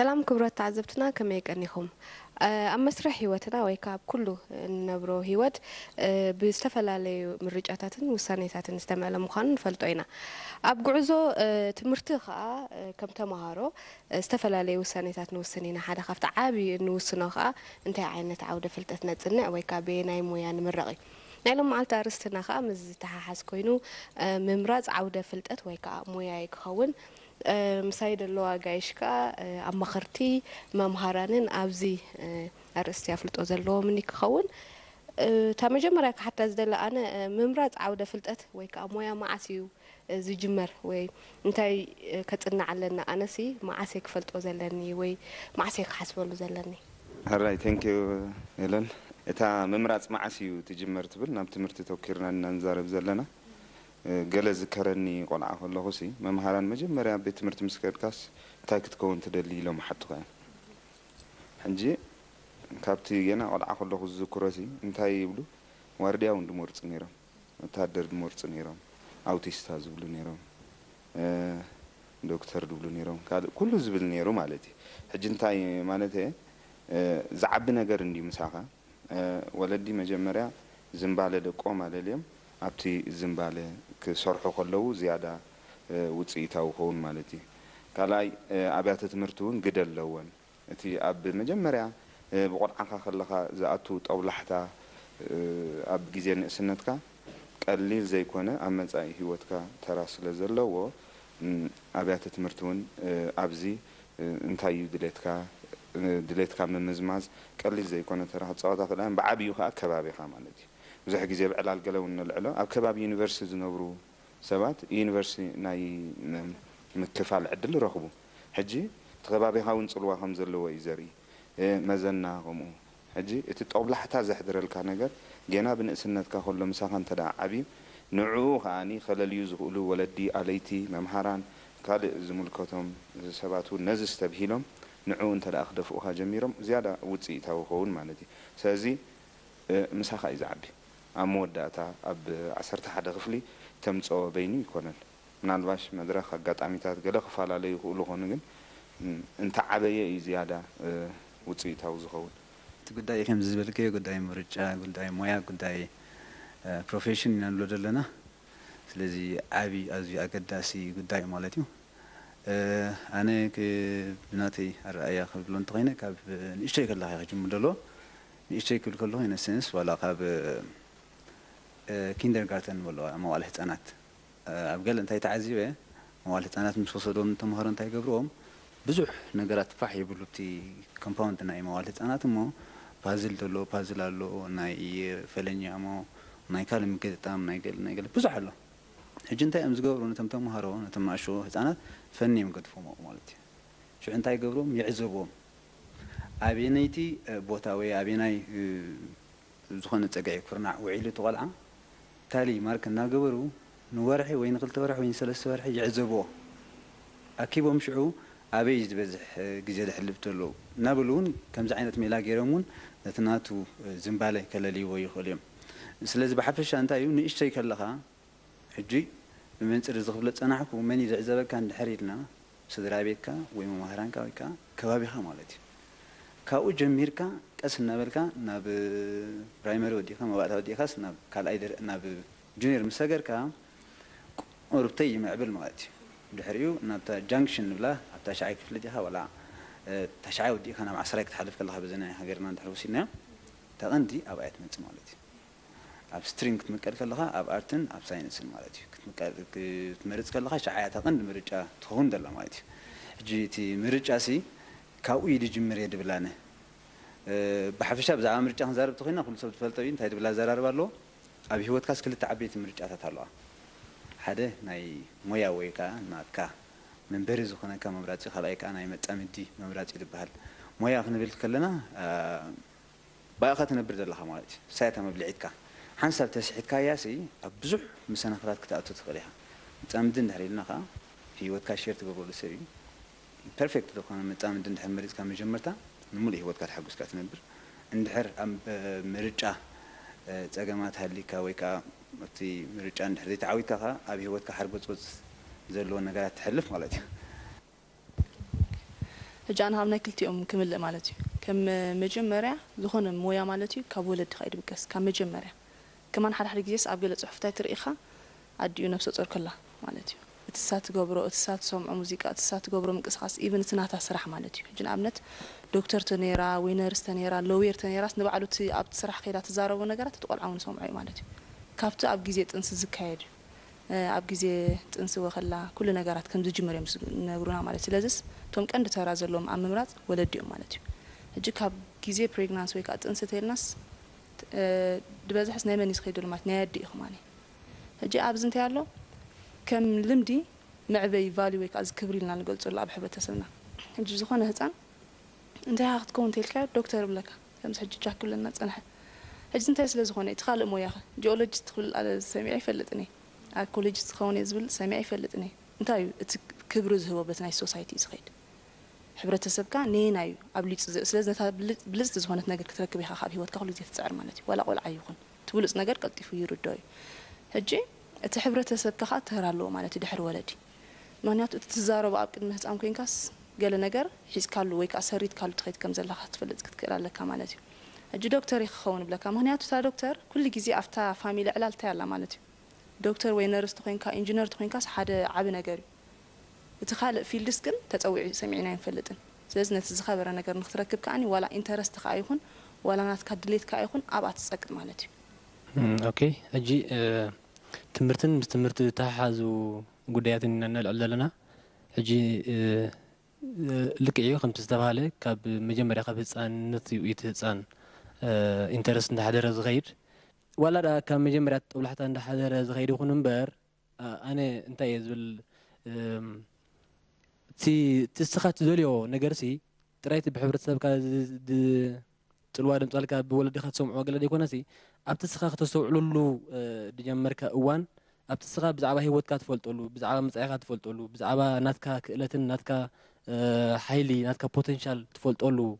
سلام كبرت تعذبتنا كما يكنيكم مسرح هيوتنا ويكاب كله نبرو هيوت بستفلالي مرجعاتن وسانيتاتن استمع لمخان فلطينا اب غعزو تمرتي خا كم تمهارو استفلالي وسانيتات نوسنينا حدا خفت عابي نوسنا خا انتي عينت عوده فلتتنا صنع ويكاب ناي مويا نمرقي نايلم مالتا رستنا خا مز تحاحس كوينو ممراز عوده فلتت ويكاب مويا يكون مسايد اللوا جايشكا أما خرتي ممهرانين أبزي أرستي أفلت أزلوا مني كخون تام جمرك حتى زدل أنا ممرات عودة فلتت ويك أمويا معسيو زي جمر وي انتي كتقنا علنا أنا سي معسيك فلت أزلني وي معسيك حسبلو زلني هراي ثانك يو هلال إتا ممرات معسيو تجمر تبل نام تمرت توكيرنا ننزارب زلنا قال ذكرني قلعة الله غسي ما مهاران مجمرة بيت مرت مسكركاس تاكت كون تدلي لهم حتى حنجي كابتي جنا قلعة الله غز ذكرسي انتهي يبلو وارديا وندمورت نيرام تادر دمورت نيرام أوتيستا زبلو نيرام دكتور دبلو نيرام كل زبل نيرام مالتي حج انتهي مالتي زعبنا قرندي مساقة ولدي مجمرة زنبالة دقوم على اليوم أبتي زنبالة كسرحو كله زيادة وتصيتها وخون مالتي كلاي أبيات تمرتون قدر لون أتي أب مجمرة بقول عنك خلها زاتو أو لحتها أب جزين سنتك قليل زي كونه أما زي هوتك تراس لزلوا أبيات تمرتون أبزي انتايو دليتك من مزماز قليل زي كونه ترى تصاوت الآن بعبيوها كبابي خامالتي بزح جزء بعلال قالوا إن العلا أبكباب يونيفرسيتي نبرو سبات يونيفرسيتي ناي متفعل عدل رخبو حجي تغبابي هاون صلوا هم زلوا يزري مزنا غمو حجي تتقبل حتى زحدر الكنجر جنا بنسنت كهول مساخن تدع عبيب نعو خاني خلال يزغلو ولدي عليتي ممحران قال زملكتهم سباتو نزس تبهيلهم نعو انت لأخدفوها جميرهم زيادة وتصيتها وخون مالتي سازي مساخ يزعبي أمود داتا أب عسرت حدا غفلي تمتصو بيني يكونل منالباش مدرخ قط عميتات قال خفال عليه يقولوا هون انت عبيه زياده وصيتها وزخون تقداي كم زبلكي قداي مرجع قداي مويا قداي بروفيشن نلو دلنا ስለዚህ ዓቢ ኣዝዩ ኣገዳሲ ጉዳይ ማለት እዩ ኣነ ብናተይ ኣረኣያ ክብሎ እንተኾይነ ካብ ንእሽተይ ከለኻ ክጅምር ደሎ ንእሽተይ ክብል ከለኹ ኢነሰንስ ዋላ ካብ ኪንደርጋርተን ወላ መዋዕለ ህፃናት ኣብ ገለ እንታይ ተዓዚበ መዋዕለ ህፃናት ምስ ወሰዶም ተምሃሮ እንታይ ገብርዎም ብዙሕ ነገራት ፋሕ ይብሉ እቲ ኮምፓውንድ ናይ መዋዕለ ህፃናት እሞ ፓዝል ደሎ ፓዝል ኣሎ ናይ ፈለኛ እሞ ናይ ካልእ ምግጥጣም ናይ ገለ ብዙሕ ኣሎ ሕጂ እንታይ እዮም ዝገብሩ ነቶም ተምሃሮ ነቶም ኣሾ ህፃናት ፈኒዮም ገድፎም ማለት እዩ ሽዑ እንታይ ገብሮም ይዕዘብዎም ኣበየነይቲ ቦታ ወይ ኣበየናይ ዝኾነ ፀግዒ ኩርናዕ ውዒሉ እቲ ቆልዓ ታሊ ማርክ እናገበሩ ንወርሒ ወይ ንክልተ ወርሒ ወይ ንሰለስተ ወርሒ ይዕዘብዎ ኣኪቦም ሽዑ ኣበይ ዝበዝሕ ግዜ ዘሕልፍ ተሎ እናበሉ እውን ከምዚ ዓይነት ሜላ ገይሮም እውን ነቲ ናቱ ዝምባለ ከለልይዎ ይኽእሉ እዮም ስለዚ ብሓፈሻ እንታይ እዩ ንእሽተይ ከለኻ ሕጂ ብመንፅር ዝኽብሎ ፀናሕኩ መን እዩ ዘዕዘበካ እንድሕር ኢልና ስድራ ቤትካ ወይ መማህራንካ ወይ ከዓ ከባቢኻ ማለት እዩ ካብኡ ጀሚርካ ቀስ እናበልካ ናብ ፕራይመሪ ወዲኻ መባእታ ወዲኻስ ናብ ካልኣይ ናብ ጁኒየር ምስ ሰገርካ ቁርብተይ ይምዕብል ማለት እዩ ድሕሪኡ ናብታ ጃንክሽን ንብላ ኣብታ ሻዓይ ክፍሊ ዲኻ ወላ ታሻዓይ ወዲኻ ናብ 10 ክትሓልፍ ከለኻ በዘናይ ሃገርና እንድሕር ወሲድናዮ ተቐንዲ ኣብ ኣያ ትመፅእ ማለት እዩ ኣብ ስትሪንግ ክትምቀል ከለኻ ኣብ ኣርትን ኣብ ሳይንስን ማለት እዩ ክትመርፅ ከለኻ ሻዓያ ተቐንዲ ምርጫ ትኸውን ደላ ማለት እዩ ሕጂ እቲ ምርጫ ሲ ካብኡ ኢሉ ጅምር እየ ድብላነ ብሓፈሻ ብዛዕባ ምርጫ ክንዛረብ ተኾይና ኩሉ ሰብ ትፈልጦ እዩ እንታይ ድብላ ዘራርብ ኣለዎ ኣብ ሂወትካስ ክልተ ዓበይቲ ምርጫታት ኣለዋ ሓደ ናይ ሞያ ወይ ከዓ ናትካ መንበሪ ዝኾነካ መምራፂ ካልኣይ ከዓ ናይ መፃምዲ መምራፂ ዝበሃል ሞያ ክንብል ከለና ባእኻ ትነብር ዘለኻ ማለት እዩ ሳያታ መብልዒትካ ሓንሳብ ተስሒትካ ያሲ ኣብ ብዙሕ መሰናኽላት ክትኣቱ ትኽእል ኢኻ መፃምዲ እንድሕር ኢልና ከዓ ሂወትካ ሼር ትገብረሉ ሰብ እዩ ፐርፌክት ዝኾነ መፃምዲ እንድሕር መሪፅካ መጀመርታ ንሙሉእ ሂወትካ ተሓጒስካ ትነብር እንድሕር ኣብ ምርጫ ፀገማት ሃሊካ ወይ ከዓ እቲ ምርጫ እንድሕር ዘይተዓዊትካ ከዓ ኣብ ሂወትካ ሓርጎፅጎፅ ዘለዎ ነገራት ትሕልፍ ማለት እዩ هجان هام ناكلتي كمل مالتي كم مجمرة زخون مويا مالتي كولد خير بكس كم مجمرة كمان حد جيس أبجل صحفتي تريخة عديو نفس الصور كلها مالتي اتصات جبرو اتصات سمع موسيقى اتصات جبرو من قصص إيفن سناتها سرح مالتي جن أمنت دكتور تنيرا وينرس تنيرا لوير تنيرا نبعلو تي أب تسرح خيرات تزارو ونجارات تقول عون سمعي مالتي كابتو أب جزيت أنس زكايد أب جزيت أنس وخلا كل نجارات كم زوج مريم نقولنا مالتي لازس توم كأنه ترى زلهم أم مرات ولديهم مالتي هجيك أب جزيت بريغنانس ويك أنس تيرناس دبزح حس نايمني سخيدو لمات نادي إخواني هجي أب زنتي على كم لمدي معبي فاليو ويك أز كبري لنا نقول صار لأب حبة تسلنا هجي زخانة هتان أنت هاخد كون تلك دكتور بلك كم سحج جاك كل الناس أنا هجي أنت يسلا زخانة تخالق مويا جيولوجيست تدخل على سامعي فلتني أكولوجيست خوني زبل سامعي فلتني أنت كبرز هو بس ناي سوسايتي سخيد حبرة السبكة نينايو قبليت سلازة بلست زخانة نجار كتركب يخاف هي وتكحل زي تسعر مالتي ولا قول عيون تبلس نجار قلتي في يرداي هجي حبرة السبكة خاطر تهرالو مالتي دحر ولدي معناته تزارب أبكر مهت أم كينكاس قال نجار حيس كالو ويك أسريت كالو تخيت كم زلا خاطر فلت كتكرر لك مالتي هجي دكتور يخون بلك معناته تا دكتور كل جزء أفتا فاميلي علال تاعلا مالتي دكتور وينرس تخين كا إنجنير تخين كاس حدا عب نجاري تخالق في الدسكن تتوعي سمعنا ينفلتن سلازنا تزخبر نجار نختركب كأني ولا إنترست كأيهون ولا ناس كدليت كأيهون أبعت تسكت مالتي أوكي أجي تمرتن تمرت تحازو قديات إننا لنا أجي لك أيوة خمس استفعاله كاب مجمرة كاب إنسان نتي ويتسان إنترست نحضر صغير ولا دا كام مجمرة ولا حتى نحضر صغير يكون مبر أنا أنت يزول تستخدم دوليو نجارسي تريت بحبرة سبكة تلوادم تلك بولد خد سمع وقال لي كونسي أبتسخا تستوعلو له دجمرك أوان أبتسخا بزعبه هو تكات فولتولو بزعبه مزعيقات تفولتولو بزعبه ناتكا كإلتن ناتكا حيلي ناتكا بوتنشال تفولتولو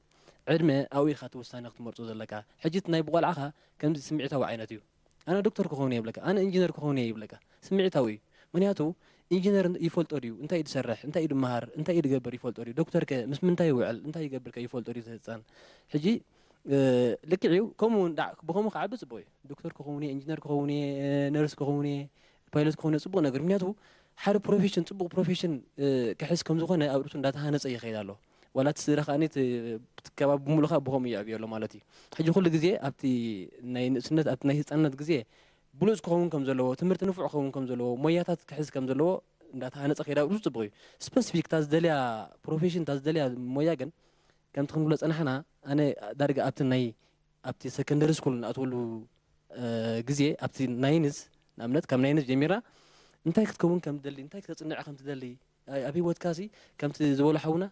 عدمة أوي خات وستاني أخت مرتوز لك حجيت نايب والعها كم سمعتها وعينتيو أنا دكتور كخوني يبلك أنا إنجينير كخوني يبلك سمعتها وي منياتو إنجينير يفولت أوريو أنت يد سرح أنت يد مهار أنت يد جبر يفولت أوريو دكتور ك مس من تاي وعل أنت يجبر كيفولت أوريو تهتان حجي لك عيو كمون دع بخوم خعبس بوي دكتور كخوني إنجينير كخوني نيرس كخوني بايلوت كخوني صبغ نجر منياتو حر بروفيشن صبغ بروفيشن كحس كم زخونة أبرتون داتها ناس أي خيال الله ولا تسرخ أني كباب بملخا بخوم يعبي الله مالتي حجي كل جزء أبتي ناي سنة أبتي ناي سنة جزء بلوز كون كم زلوا تمرت نفع كون كم زلوا مياتات كحس كم زلوا داتها ناس أخيرا بلوز تبغي سبيسيفيك تازدليا بروفيشن تازدليا مياجن كم تكون بلوز أنا درجة أبتي ناي أبتي سكندري سكول أتولو جزء أبتي ناينز نامنت كم ناينز جميرة أنت كتكون كم تدلي أنت كتصنع كم تدلي أبي واتكاسي كم تزول حونا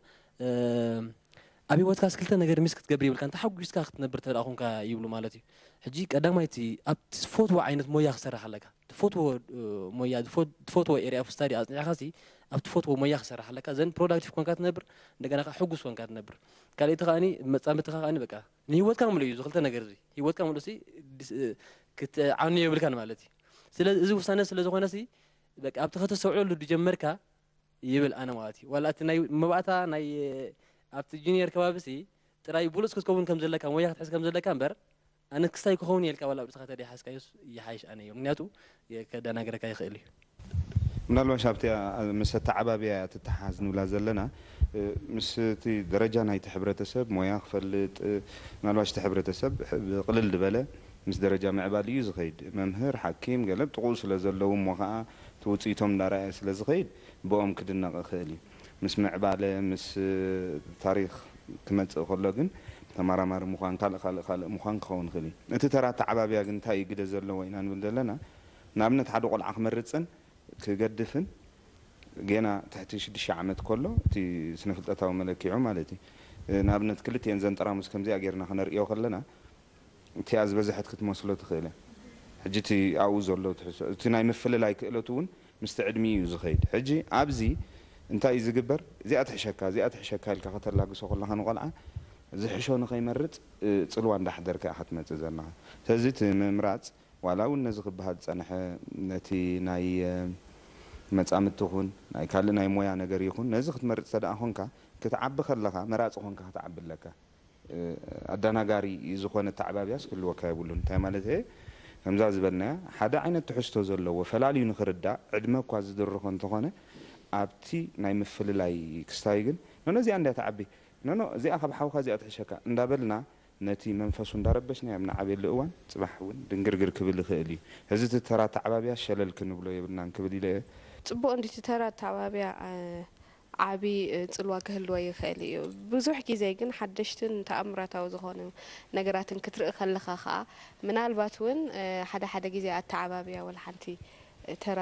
أبي واتكاس كلتا نجار مسكت جبري بالكان تحوج يسكت نبرت الأخون كا يبلو مالتي حجيك أدام مايتي أبت فوتو عينت مويا خسر حلقة فوتو مويا فوتو إيريا فستاري أصلا خاسي أبت فوتو مويا خسر حلقة زين برودكتيف كون كات نبر نجانا حوجس كون كات نبر قال يتخاني متسامت تخاني بقى نيوت كامل يزو خلتا نجاري يوت كامل سي كت عاني بالكان مالتي سلا إذا وصلنا سلا زخنا سي بقى أبت خطة سوعلو دجمركا يبل أنا مالتي ولا تناي مبعثا ناي أبت جونيور كبابسي ترى يبولس كتكون كم زلك كم وياك تحس كم زلك كم بر أنا كستاي كخوني الكوالا بتخاطر دي حس كيس يحايش أنا يوم نياتو يكذا نجرا كي خيلي من الوشابتي مس تعبابيا تتحازن ولا زلنا مس تي درجة ناي تحبرة سب موياك فلت من الوش تحبرة سب قلل دبلة مس درجة معبالي يزخيد ممهر حكيم قلب تقوس لزلهم وقع توصيتهم لرئيس لزخيد بوم كدنا خيلي مس معبالة مس تاريخ كمت خلقن تمارمار مخان خال مخان خون خلي أنت ترى تعبابيا جن تاي قد زلنا وين نقول نامنا تحدق العقمر رتسن كجدفن جينا تحت شد عمت كله تي سنفلت أتاو ملكي عمالتي نابنا تكلت ينزل ترى مس كم زي أجرنا خنر إياه خلنا تي عز بزحت كت مسلوت خيله حجتي أعوز الله تحس تناي مفل لايك لتون مستعد ميوز خيد حجي عبزي انت إذا جبر زي أتحشكها الكخطر لاقي سوق الله هنقلعه زي حشون خي مرت تصلوان ده حدر كأحد ما تزرناها تزيت مرات ولا والنزق بهاد صنح نتي ناي መጻምት ይኹን ናይ ካልእ ናይ ሞያ ነገር ይኹን ነዚ ክትመርጽ ተደኣ ኾንካ ክትዓቢ ከለኻ መራጺ ኾንካ ክትዓቢ ኣለካ ኣዳናጋሪ ዝኾነ ተዓባብያስ ክህልወካ የብሉን እንታይ ማለት እየ ከምዛ ዝበልናያ ሓደ ዓይነት ትሕዝቶ ዘለዎ ፈላልዩ ንኽርዳእ ዕድመ እኳ ዝድርኾ እንተኾነ ኣብቲ ናይ ምፍልላይ ክስታይ ግን ኖኖ እዚኣ እንዳ ተዓቢ ኖኖ እዚኣ ካብ ሓውካ እዚኣ ትሕሸካ እንዳበልና ነቲ መንፈሱ እንዳረበሽና ኣብ ንዓብየሉ እዋን ጽባሕ እውን ድንግርግር ክብል ይኽእል እዩ እዚ ተራ ተዓባብያ ሸለል ክንብሎ የብልናን ክብል ኢለ ጽቡቕ እንዲቲ ተራ ተዓባብያ ዓቢ ጽልዋ ክህልዎ ይኽእል እዩ ብዙሕ ግዜ ግን ሓደሽትን ተኣምራታዊ ዝኾኑ ነገራትን ክትርኢ ከለኻ ከዓ ምናልባት እውን ሓደ ሓደ ግዜ ኣተዓባብያ ወላ ሓንቲ ተራ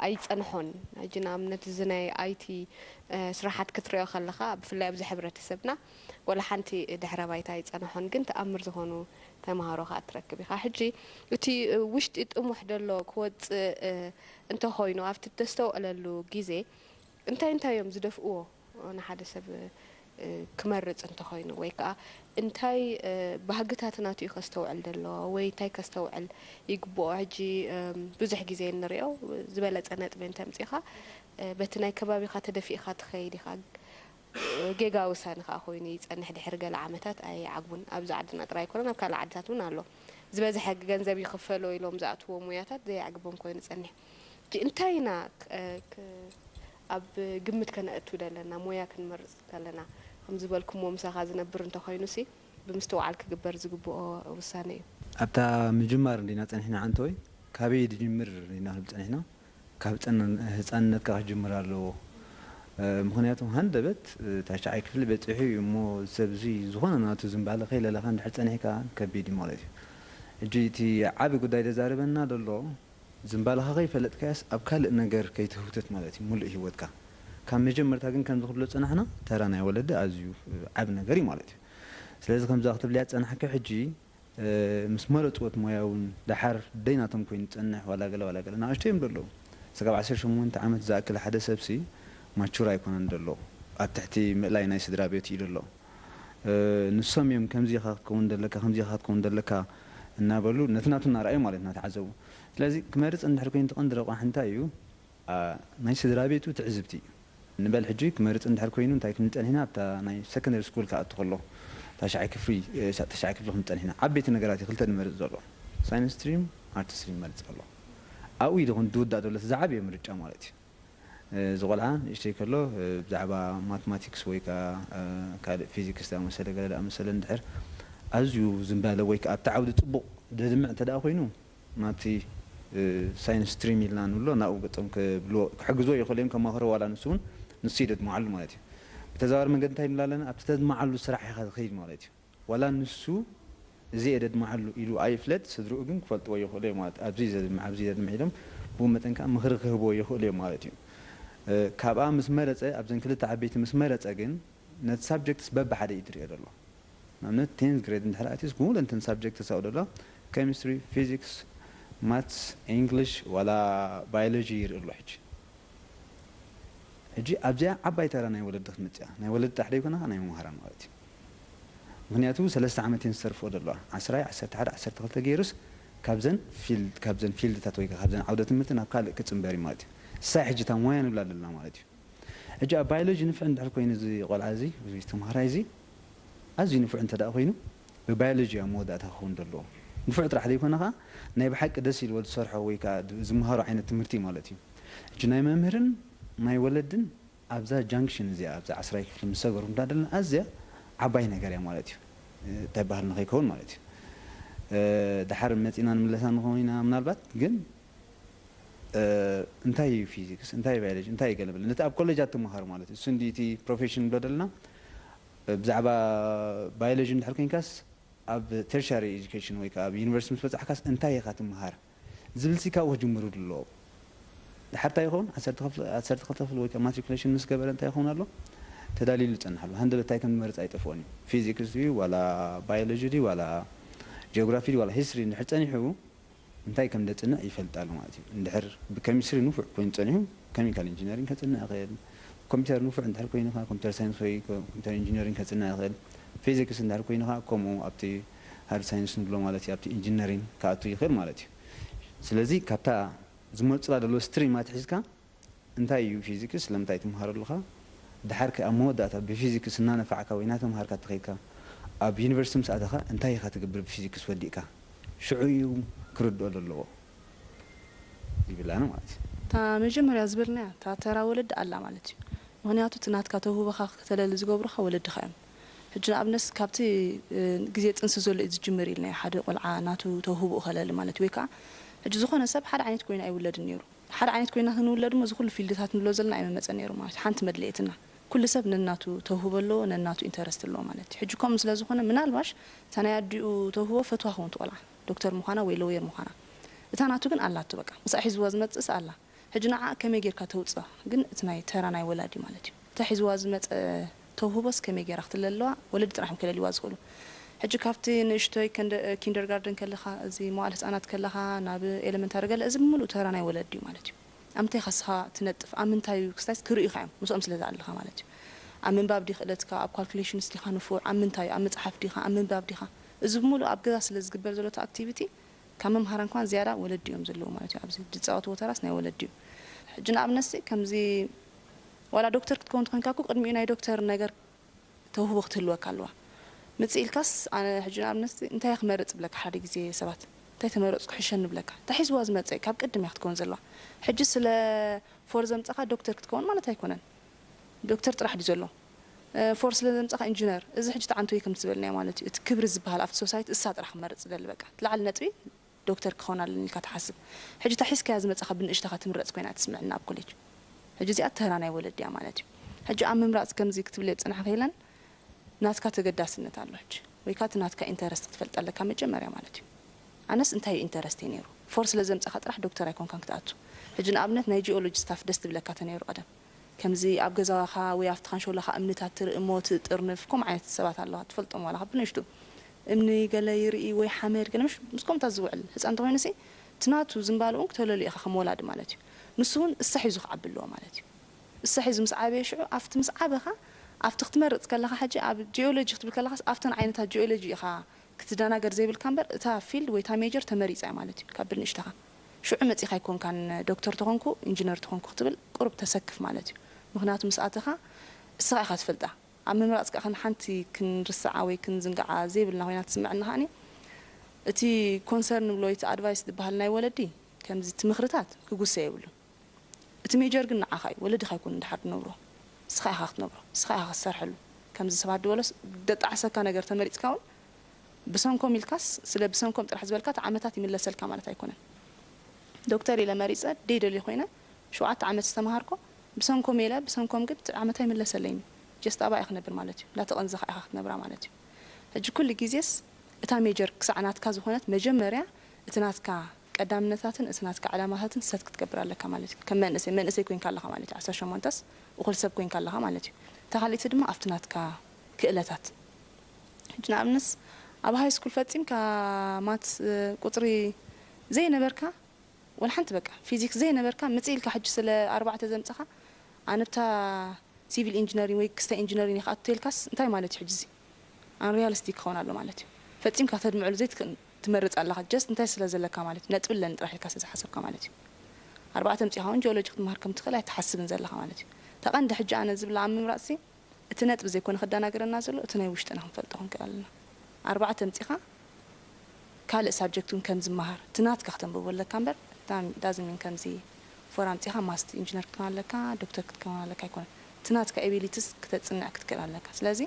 ኣይጸንሖን ሕጂ ንኣብነት እዚ ናይ ኣይቲ ስራሓት ክትሪኦ ከለኻ ብፍላይ ኣብዚ ሕብረተሰብና ወላ ሓንቲ ድሕረ ባይታ ኣይጸንሖን ግን ተኣምር ዝኾኑ ተምሃሮ ከዓ ትረክብ ኢኻ ሕጂ እቲ ውሽጢ ጥሙሕ ደሎ ክወፅእ እንተኾይኑ ኣብቲ ተስተውዕለሉ ግዜ እንታይ እዮም ዝደፍእዎ ንሓደ ሰብ ክመርጽ እንተኾይኑ ወይ ከዓ እንታይ ባህግታት ናትኡ ከስተውዕል ደሎ ወይ እንታይ ከስተውዕል ይግብኦ ሕጂ ብዙሕ ግዜ እንሪኦ ዝበለጸ ነጥቢ እንተምፂኻ በቲ ናይ ከባቢኻ ተደፊእኻ ትኸይድ ኢኻ ጌጋ ውሳነ ከዓ ኮይኑ ይጸንሕ ድሕሪ ገለ ዓመታት ኣይዓግቡን ኣብዚ ዓድና ጥራይ ኣይኮነን ኣብ ካልእ ዓድታት እውን ኣሎ ዝበዝሐ ገንዘብ ይኽፈሎ ኢሎም ዝኣትዎ ሙያታት ዘይዓግቦም ኮይኑ ጸኒሕ እንታይ ኢና ኣብ ግምት ከነእቱ ደለና ሞያ ክንመርጽ ከለና ከም ዝበልኩሞ ምሳኻ ዝነብር እንተኾይኑ ሲ ብምስትውዓል ክግበር ዝግብኦ ውሳነ እዩ ኣብታ ምጅማር እንዲና ጸኒሕና ዓንተ ወይ ካበይ ድጅምር እንዲና ክንብል ጸኒሕና ካብ ህፃንነትካ ክጅምር ኣለዎ ምክንያቱም ሃንደበት ታሽዓይ ክፍሊ በፂሑ እሞ ሰብዚ ዝኾነ ናቱ ዝምባለ ከይለለኻ እንድሕር ጸኒሕካ ከቢድ ማለት እዩ ሕጂ እቲ ዓብ ጉዳይ ተዛረበና ደሎ ዝምባለኻ ከይፈለጥካያስ ኣብ ካልእ ነገር ከይትህውተት ማለት እዩ ሙሉእ ሂወትካ ካብ መጀመርታ ግን ከም ዝኽብሎ ጸናሕና ተራ ናይ ወለዲ ኣዝዩ ዓብ ነገር እዩ ማለት እዩ ስለዚ ከምዛ ክትብልያ ጸናሕካ ሕጂ ምስ መረፅዎት ሞያ እውን ዳሓር ደይናቶም ኮይኑ ጸንሕ ዋላ ገለ ንኣሽተይ እዮም ደለዉ ስጋብ 18 ዓመት ዝኣክል ሓደ ሰብሲ ማቹር ኣይኮነን ደሎ ኣብ ትሕቲ ምእላይ ናይ ስድራ ቤት እዩ ደሎ ንሶም እዮም ከምዚ ኢኻ ክትከውን ደለካ ከምዚ ኢኻ ክትከውን ደለካ እናበሉ ነቲ ናቱ እናርኣዩ ማለት እናተዓዘቡ ስለዚ ክመርጽ እንድሕር ኮይኑ ትቐንዲ ረቑሕ እንታይ እዩ ናይ ስድራ ቤቱ ትዕዝብቲ ንበል ሕጂ ክመርጽ እንድሕር ኮይኑ እንታይ ክንብል ጸኒሕና ኣብታ ናይ ሰከንደሪ ስኩል ክኣቱ ከሎ ታሽዓይ ክፍሊ ክንብል ጸኒሕና ዓበይቲ ነገራት ክልተ ንመርጽ ዘሎ ሳይንስ ስትሪም ኣርት ስትሪም መርጽ ኣሎ ኣብኡ ድኹን ድውዳእ ዘሎ ዝዓበየ ምርጫ ማለት እዩ ዝቆልዓ ንእሽተይ ከሎ ብዛዕባ ማቴማቲክስ ወይ ከዓ ካልእ ፊዚክስ ዝኣመሰለ ገለ ዝኣመሰለ እንድሕር ኣዝዩ ዝምባለ ወይ ከዓ ኣብቲ ዓውዲ ጽቡቕ ዘድምዕ እንተደኣ ኮይኑ ናቲ ሳይንስ ስትሪም ኢልና ንብሎ ናብኡ ገጾም ክሕግዝዎ ይኽእሉ እዮም ከማኽሮ ዋላ ንሱ እውን ንሱ ይደድመዓሉ ማለት እዩ ብተዘዋዋሪ መንገዲ እንታይ ንብላ ኣለና ኣብቲ ተድመዓሉ ስራሕ ኢኻ ዝኸይድ ማለት እዩ ዋላ ንሱ እዚ የደድመዓሉ ኢሉ ኣይፍለጥ ስድርኡ ግን ክፈልጥዎ ይኽእሉ እዮም ማለት ኣብዚ ዘድምዕ ኢሎም ብኡ መጠን ከዓ ምኽሪ ክህብዎ ይኽእሉ እዮም ማለት እዩ ካብኣ ምስ መረፀ ኣብዘን ክልተ ዓበይቲ ምስ መረፀ ግን ነቲ ሳብጀክትስ በብሓደ እዩ ትሪኦ ደሎ ንኣብነት 10 ግሬድ እንድሕር ኣትዩስ ብሙሉ እንተን ሳብጀክትስ ኣብኡ ደሎ ኬሚስትሪ ፊዚክስ ማትስ እንግሊሽ ዋላ ባዮሎጂ ይርኢ ኣሎ ሕጂ ኣብዚኣ ዓባይ ተራ ናይ ወለዲ ክትመፅያ ናይ ወለዲ ጣሕደ ይኮነኻ ናይ መምሃራን ማለት እዩ ምክንያቱ 3 ዓመት እየን ዝሰርፍኦ ደለዋ 10 11 12 ገይሩስ ካብዘን ፊልድታት ወይ ካብዘን ዓውደ ትምህርቲ ናብ ካልእ ክፅምበር እዩ ማለት እዩ ሳይ ሕጂ እታ ሞያ ንብላ ኣለና ማለት እዩ ሕጂ ኣብ ባዮሎጂ ንፍዕ እንድሕር ኮይኑ እዚ ቆልዓ እዚ ተምሃራይ እዚ ኣዝዩ ንፍዕ እንተ ደኣ ኮይኑ ብባዮሎጂ ኣብ መወዳእታ ክኸውን ደለዎ ንፍዕ ጥራሕ ዘይኮነኻ ናይ ብሓቂ ደስ ኢልዎ ዝሰርሖ ወይ ከዓ ዝምሃሮ ዓይነት ትምህርቲ ማለት እዩ ሕጂ ናይ መምህርን ናይ ወለድን ኣብዛ ጃንክሽን እዚኣ ኣብዛ 10ይ ክፍሊ ምስ ሰገሩ እንዳደለና ኣዝያ ዓባይ ነገር እያ ማለት እዩ እንታይ ባህል ንኸይከውን ማለት እዩ ድሓር መፂና ንምለሳ ንኸውን ኢና ምናልባት ግን እንታይ እዩ ፊዚክስ እንታይ ባዮሎጂ እንታይ ገለበለ ነቲ ኣብ ኮሌጃት ትመሃሩ ማለት እዩ እሱ እንዲ እቲ ፕሮፌሽን ንብሎ ደለና ብዛዕባ ባዮሎጂ እንድሕር ኮንካስ ኣብ ተርሻሪ ኤጁኬሽን ወይ ከዓ ኣብ ዩኒቨርሲቲ ምስ በፃሕካስ እንታይ ኢኻ ትመሃር ዝብል ሲ ካብኡ ክጅምሩ ኣለዎ ድሓር እንታይ ይኸውን 12 ክፍሊ ወይ ከዓ ማትሪኩሌሽን ምስ ገበረ እንታይ ይኸውን ኣሎ ተዳሊሉ ይጸንሕ ኣሎ ሃንደበት እንታይ ከም ዝመርፅ ኣይጠፍኦን እዩ ፊዚክስ ድዩ ዋላ ባዮሎጂ ድዩ ዋላ ጂኦግራፊ ድዩ ዋላ ሂስትሪ እንድሕር ጸኒሑ እንታይ ከም ደጽንዕ ይፈልጥ ኣሎ ማለት እዩ እንድሕር ብኬሚስትሪ ንፉዕ ኮይኑ ጸኒሑ ኬሚካል ኢንጂነሪንግ ከጽንዕ ይኽእል ኮምፒተር ንፉዕ እንድሕር ኮይኑ ኮምፒተር ሳይንስ ወይ ኮምፒተር ኢንጂነሪንግ ከጽንዕ ይኽእል ፊዚክስ እንድሕር ኮይኑ ከምኡ ኣብቲ ሃርድ ሳይንስ ንብሎ ማለት እዩ ኣብቲ ኢንጂነሪንግ ከኣቱ ይኽእል ማለት እዩ ስለዚ ካብታ ዝመፅላ ደሎ ስትሪም ኣትሒዝካ እንታይ እዩ ፊዚክስ ለምታይ ትምሃረሉኻ ድሓርክ ኣብ መወዳእታ ብፊዚክስ እናነፋዓካ ወይ እናተምሃርካ ትኸይድካ ኣብ ዩኒቨርሲቲ ምስኣተኻ እንታይ ኢኻ ትገብር ብፊዚክስ ወዲእካ ሽዑ እዩ ክርድኦ ዘለዎ ይብላና ማለት እዩ እታ መጀመርያ ዝብልናያ እታ ተራ ወለዲ ኣላ ማለት እዩ ምክንያቱ እቲ ናትካ ተውህበኻ ክተለሊ ዝገብሩኻ ወለድኻ እዮም ሕጂ ንኣብነስ ካብቲ ግዜ ጥንሲ ዘሎ እዩ ዝጅምር ኢልና ሓደ ቆልዓ ናቱ ተውህብኡ ከለሊ ማለት ወይ ከዓ ሕጂ ዝኾነ ሰብ ሓደ ዓይነት ኮይና ኣይውለድን ነይሩ ሓደ ዓይነት ኮይና ክንውለድ ሞ ዝኩሉ ፊልድታት ንብሎ ዘለና ኣይመፀን ነይሩ ማለት ሓንቲ መድለየትና ኩሉ ሰብ ነናቱ ተውህቦ ኣለዎ ነናቱ ኢንተረስት ኣለዎ ማለት እዩ ሕጂ ከምኡ ስለ ዝኾነ ምናልባሽ እታ ናይ ኣዲኡ ተውህቦ ፈትዋ ክውን ትቆልዓ ዶክተር ምዃና ወይ ሎየር ምዃና እታ ናቱ ግን ኣላቱ በቃ ምስኣ ሒዝዋ ዝመፅእስ ኣላ ሕጂ ንዓ ከመይ ጌርካ ተውፅእ ግን እቲ ናይ ተራ ናይ ወላዲ ማለት እዩ እታ ሒዝዋ ዝመፀ ተውህቦስ ከመይ ጌራ ክትለለዋ ወለዲ ጥራሕም ከለልዋ ዝኽእሉ ሕጂ ካብቲ ንእሽቶይ ኪንደርጋርደን ከለኻ እዚ መዋዕለ ህፃናት ከለኻ ናብ ኤሌመንታሪ ገለ እዚ ብምሉእ ተራ ናይ ወለዲ እዩ ማለት እዩ ኣብ ምንታይ ካስኻ ትነጥፍ ኣብ ምንታይ ክስታይስ ክርእዩኻ እዮም ምስኦም ስለ ዝኣለኻ ማለት እዩ ኣብ ምንባብ ዲ ክእለትካ ኣብ ካልኩሌሽንስ ዲኻ ንፉዕ ኣብ ምንታይ ኣብ መፅሓፍ ዲኻ ኣብ ምንባብ ዲኻ እዚ ብምሉእ ኣብ ገዛ ስለ ዝግበር ዘሎ ኣክቲቪቲ ካብ መምሃር እንኳን ዝያዳ ወለዲ እዮም ዘለዉ ማለት እዩ ኣብዚ ዝፃወትዎ ተራስ ናይ ወለዲ እዩ ሕጂ ንኣብነት ከምዚ ዋላ ዶክተር ክትከውን ትኮንካ እኮ ቅድሚኡ ናይ ዶክተር ነገር ተውህቦ ክትህልወካ ኣለዋ ምፅኢልካስ ኣነ ሕጂ ንኣብነት እንታይ ክመርፅ ብለካ ሓደ ግዜ ሰባት እንታይ ተመረፅኩ ሕሸን ንብለካ እንታይ ሒዝዋ ዝመፀ ካብ ቅድም እያ ክትከውን ዘለዋ ሕጂ ስለ ፎር ዘምፀኻ ዶክተር ክትከውን ማለት ኣይኮነን ዶክተር ጥራሕ ዲ ዘሎ ፎር ስለ ዘምፀኻ ኢንጂነር እዚ ሕጂ ተዓንቶ ከም ትዝበልናዮ ማለት እዩ እቲ ክብሪ ዝበሃል ኣብቲ ሶሳይቲ እሳ ጥራሕ ክመርፅ ደሊ በቃ ትላዓል ነጥቢ ዶክተር ክኸውን ኣለኒ ኢልካ ትሓስብ ሕጂ ታሒዝካያ ዝመፀኻ ብንእሽተኻ ትምረፅ ኮይና ትስምዐና ኣብ ኮሌጅ ሕጂ እዚኣ ተራ ናይ ወለዲ እያ ማለት እዩ ሕጂ ኣብ ምምራፅ ከምዚ ክትብል የፅንሐ ከይለን ናትካ ተገዳስነት ኣሎ ሕጂ ወይ ከዓ እቲ ናትካ ኢንተረስት ክትፈልጥ ኣለካ መጀመርያ ማለት እዩ ኣነስ እንታይ እዩ ኢንተረስት ነይሩ ፎር ስለ ዘምፀኻ ጥራሕ ዶክተር ኣይኮንካን ክትኣቱ ሕጂ ንኣብነት ናይ ጂኦሎጂ ስታፍ ደስ ትብለካ ተነይሩ ቀደም ከምዚ ኣብ ገዛኻ ወይ ኣብቲ ካንሾለኻ እምንታት ትርኢ እሞ ትጥርንፍ ከምኡ ዓይነት ሰባት ኣለዋ ትፈልጦም ዋላ ብንእሽቱ እምኒ ገለ ይርኢ ወይ ሓመድ ገለ ምስኮምታት ዝውዕል ህፃን እንተኮይኑ ሲ ትናቱ ዝምባልኡ ክተለሉ ኢኻ ከም ወላዲ ማለት እዩ ንሱ እውን እሳ ሒዙ ክዓቢ ኣለዎ ማለት እዩ እሳ ሒዙ ምስ ዓበየ ሽዑ ኣብቲ ምስ ዓበኻ ኣብቲ ክትመርፅ ከለኻ ሕጂ ኣብ ጂኦሎጂ ክትብል ከለኻስ ኣብተን ዓይነታት ጂኦሎጂ ኢኻ ክትደናገር ዘይብልካ እምበር እታ ፊልድ ወይ ታ ሜጀር ተመሪፃ ማለት እዩ ካብ ብንእሽተኻ ሽዑ መፂኻ ይኮንካን ዶክተር ተኾንኩ ኢንጂነር ተኾንኩ ክትብል ቁርብ ተሰክፍ ማለት እዩ ምክንያቱ ምስኣትኻ እስኻ ኢኻ ትፈልጣ ኣብ ምምራፅ ከ ሓንቲ ክንርስዓ ወይ ክንዝንጋዓ ዘይብልና ኮይና ትስምዐና ኸኣኒ እቲ ኮንሰርን ብሎ እቲ ኣድቫይስ ዝበሃል ናይ ወለዲ ከምዚ እቲ ምክርታት ክጉሰ የብሉ እቲ ሜጀር ግን ንዓኻ እዩ ወለዲኻ ይኩን እንድሓር ድነብሮ እስኻ ኢኻ ክትነብሮ እስኻ ኢኻ ክትሰርሐሉ ከምዚ ሰባት ድበሎስ ደጣዕሰካ ነገር ተመሪፅካ እውን ብሰንኮም ኢልካስ ስለ ብሰንኮም ጥራሕ ዝበልካ እቲ ዓመታት ይምለሰልካ ማለት ኣይኮነን ዶክተር ኢለ መሪፀ ደይደልዩ ኮይነ 7 ዓመት ዝተምሃርኮ ብሰንኮም ኢለ ብሰንኮም ግን ዓመታ ይምለሰለይኒ ጀስት ኣባይ ክነብር ማለት እዩ እንዳተቐንዝኻ ኢኻ ክትነብራ ማለት እዩ ሕጂ ኩሉ ግዜስ እታ ሜጀር ክሳዕ ናትካ ዝኾነት መጀመርያ እቲ ናትካ ቀዳምነታትን እቲ ናትካ ዕላማታትን ሰት ክትገብር ኣለካ ማለት እዩ ከም መንእሰይ ኮይንካ ኣለኻ ማለት እዩ 18ስ እኹል ሰብ ኮይንካ ኣለኻ ማለት እዩ እታ ካልእቲ ድማ ኣብቲ ናትካ ክእለታት ሕጂ ንኣብነስ ኣብ ሃይ ስኩል ፈፂምካ ማት ቁፅሪ ዘይነበርካ ወላ ሓንቲ በቃ ፊዚክስ ዘይነበርካ መፅኢልካ ሕጂ ስለ 4 ዘምፀኻ ኣነብታ ሲቪል ኢንጂነሪንግ ወይ ክስታይ ኢንጂነሪንግ ኢኻ ኣትልካስ እንታይ ማለት እዩ ሕጂ እዚ አንሪያሊስቲክ ክኸውን ኣሎ ማለት እዩ ፈፂምካ ተድምዕሉ ዘይ ትመርፅ ኣለኻ ጀስት እንታይ ስለ ዘለካ ማለት እዩ ነጥብለን ጥራሕ ኢልካ ስለ ዝሓሰብካ ማለት እዩ 4 ምፅኢኻ እውን ጂኦሎጂ ክትምሃር ከም ትኽእል ኣይትሓስብን ዘለኻ ማለት እዩ ተቐንዲ ሕጂ ኣነ ዝብላ ኣብ ምምራፅሲ እቲ ነጥቢ ዘይኮነ ክደናገረና ዘሎ እቲ ናይ ውሽጥና ክንፈልጦ ክንክእል ኣለና 4 ምፅኢኻ ካልእ ሳብጀክቱን ከም ዝመሃር እቲ ናትካ ክተንብቦ ኣለካ እምበር ዳዝሚን ከምዚ ፎር ኣምፅኢኻ ማስት ኢንጂነር ክትከውን ኣለካ ዶክተር ክትከውን ኣለካ ኣይኮነን እቲ ናትካ ኤቢሊቲስ ክተፅንዕ ክትክእል ኣለካ ስለዚ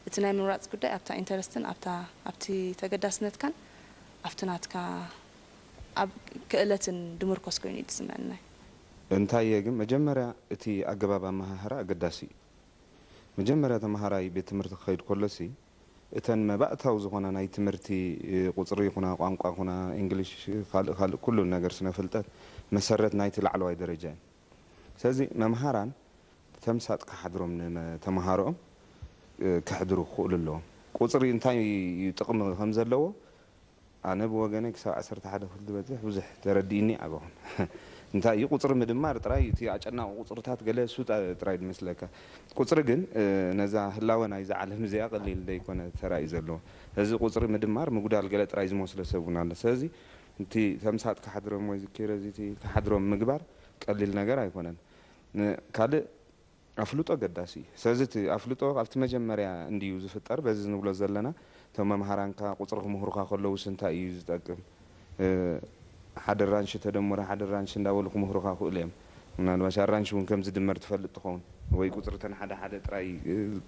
እቲ ናይ ምምራፅ ጉዳይ ኣብታ ኢንተረስትን ኣብቲ ተገዳስነትካን ኣብቲ ናትካ ኣብ ክእለትን ድምርኮስ ኮይኑ እዩ ዝስምዐና እንታይ እየ ግን መጀመርያ እቲ ኣገባብ ኣመሃህራ ኣገዳሲ እዩ መጀመርያ ተመሃራይ ቤት ትምህርቲ ክኸይድ ከሎሲ እተን መባእታዊ ዝኾነ ናይ ትምህርቲ ቁፅሪ ይኹና ቋንቋ ይኹና እንግሊሽ ካልእ ኩሉ ነገር ስነ ፍልጠት መሰረት ናይቲ ላዕለዋይ ደረጃ እዩ ስለዚ መምሃራን ተምሳጥ ክሓድሮም ተመሃሮኦም ክሕድሩ ክኽእሉ ኣለዎም ቁፅሪ እንታይ ጥቕሚ ከም ዘለዎ ኣነ ብወገነይ ክሳብ 11 ክፍሊ ዝበፅሕ ብዙሕ ተረዲእኒ ኣበኹን እንታይ እዩ ቁፅሪ ምድማር ጥራይ እቲ ኣጨናቂ ቁፅርታት ገለ እሱ ጥራይ ድመስለካ ቁፅሪ ግን ነዛ ህላወ ናይዛ ዓለም እዚኣ ቀሊል ዘይኮነ ተራእዩ ዘለዎ እዚ ቁፅሪ ምድማር ምጉዳል ገለ ጥራይ ዝመስሎ ሰብ እውን ኣሎ ስለዚ እቲ ተምሳጥ ክሓድሮም ወይ ዝኬረ እዚ ክሓድሮም ምግባር ቀሊል ነገር ኣይኮነን ካልእ ኣፍልጦ ገዳሲ ስለዚ እቲ ኣፍልጦ ኣብቲ መጀመርያ እንድዩ ዝፍጠር በዚ ንብሎ ዘለና እቶም መምሃራንካ ቁፅሪ ክምህሩካ ከለዉ ስንታይ እዩ ዝጠቅም ሓደ ራንሽ ተደመረ ሓደ ራንሽ እንዳበሉ ክምህሩካ ክእሉ እዮም ምናልባሽ ኣራንሽ እውን ከምዚ ድመር ትፈልጥ ትኸውን ወይ ቁፅርተን ሓደ ሓደ ጥራይ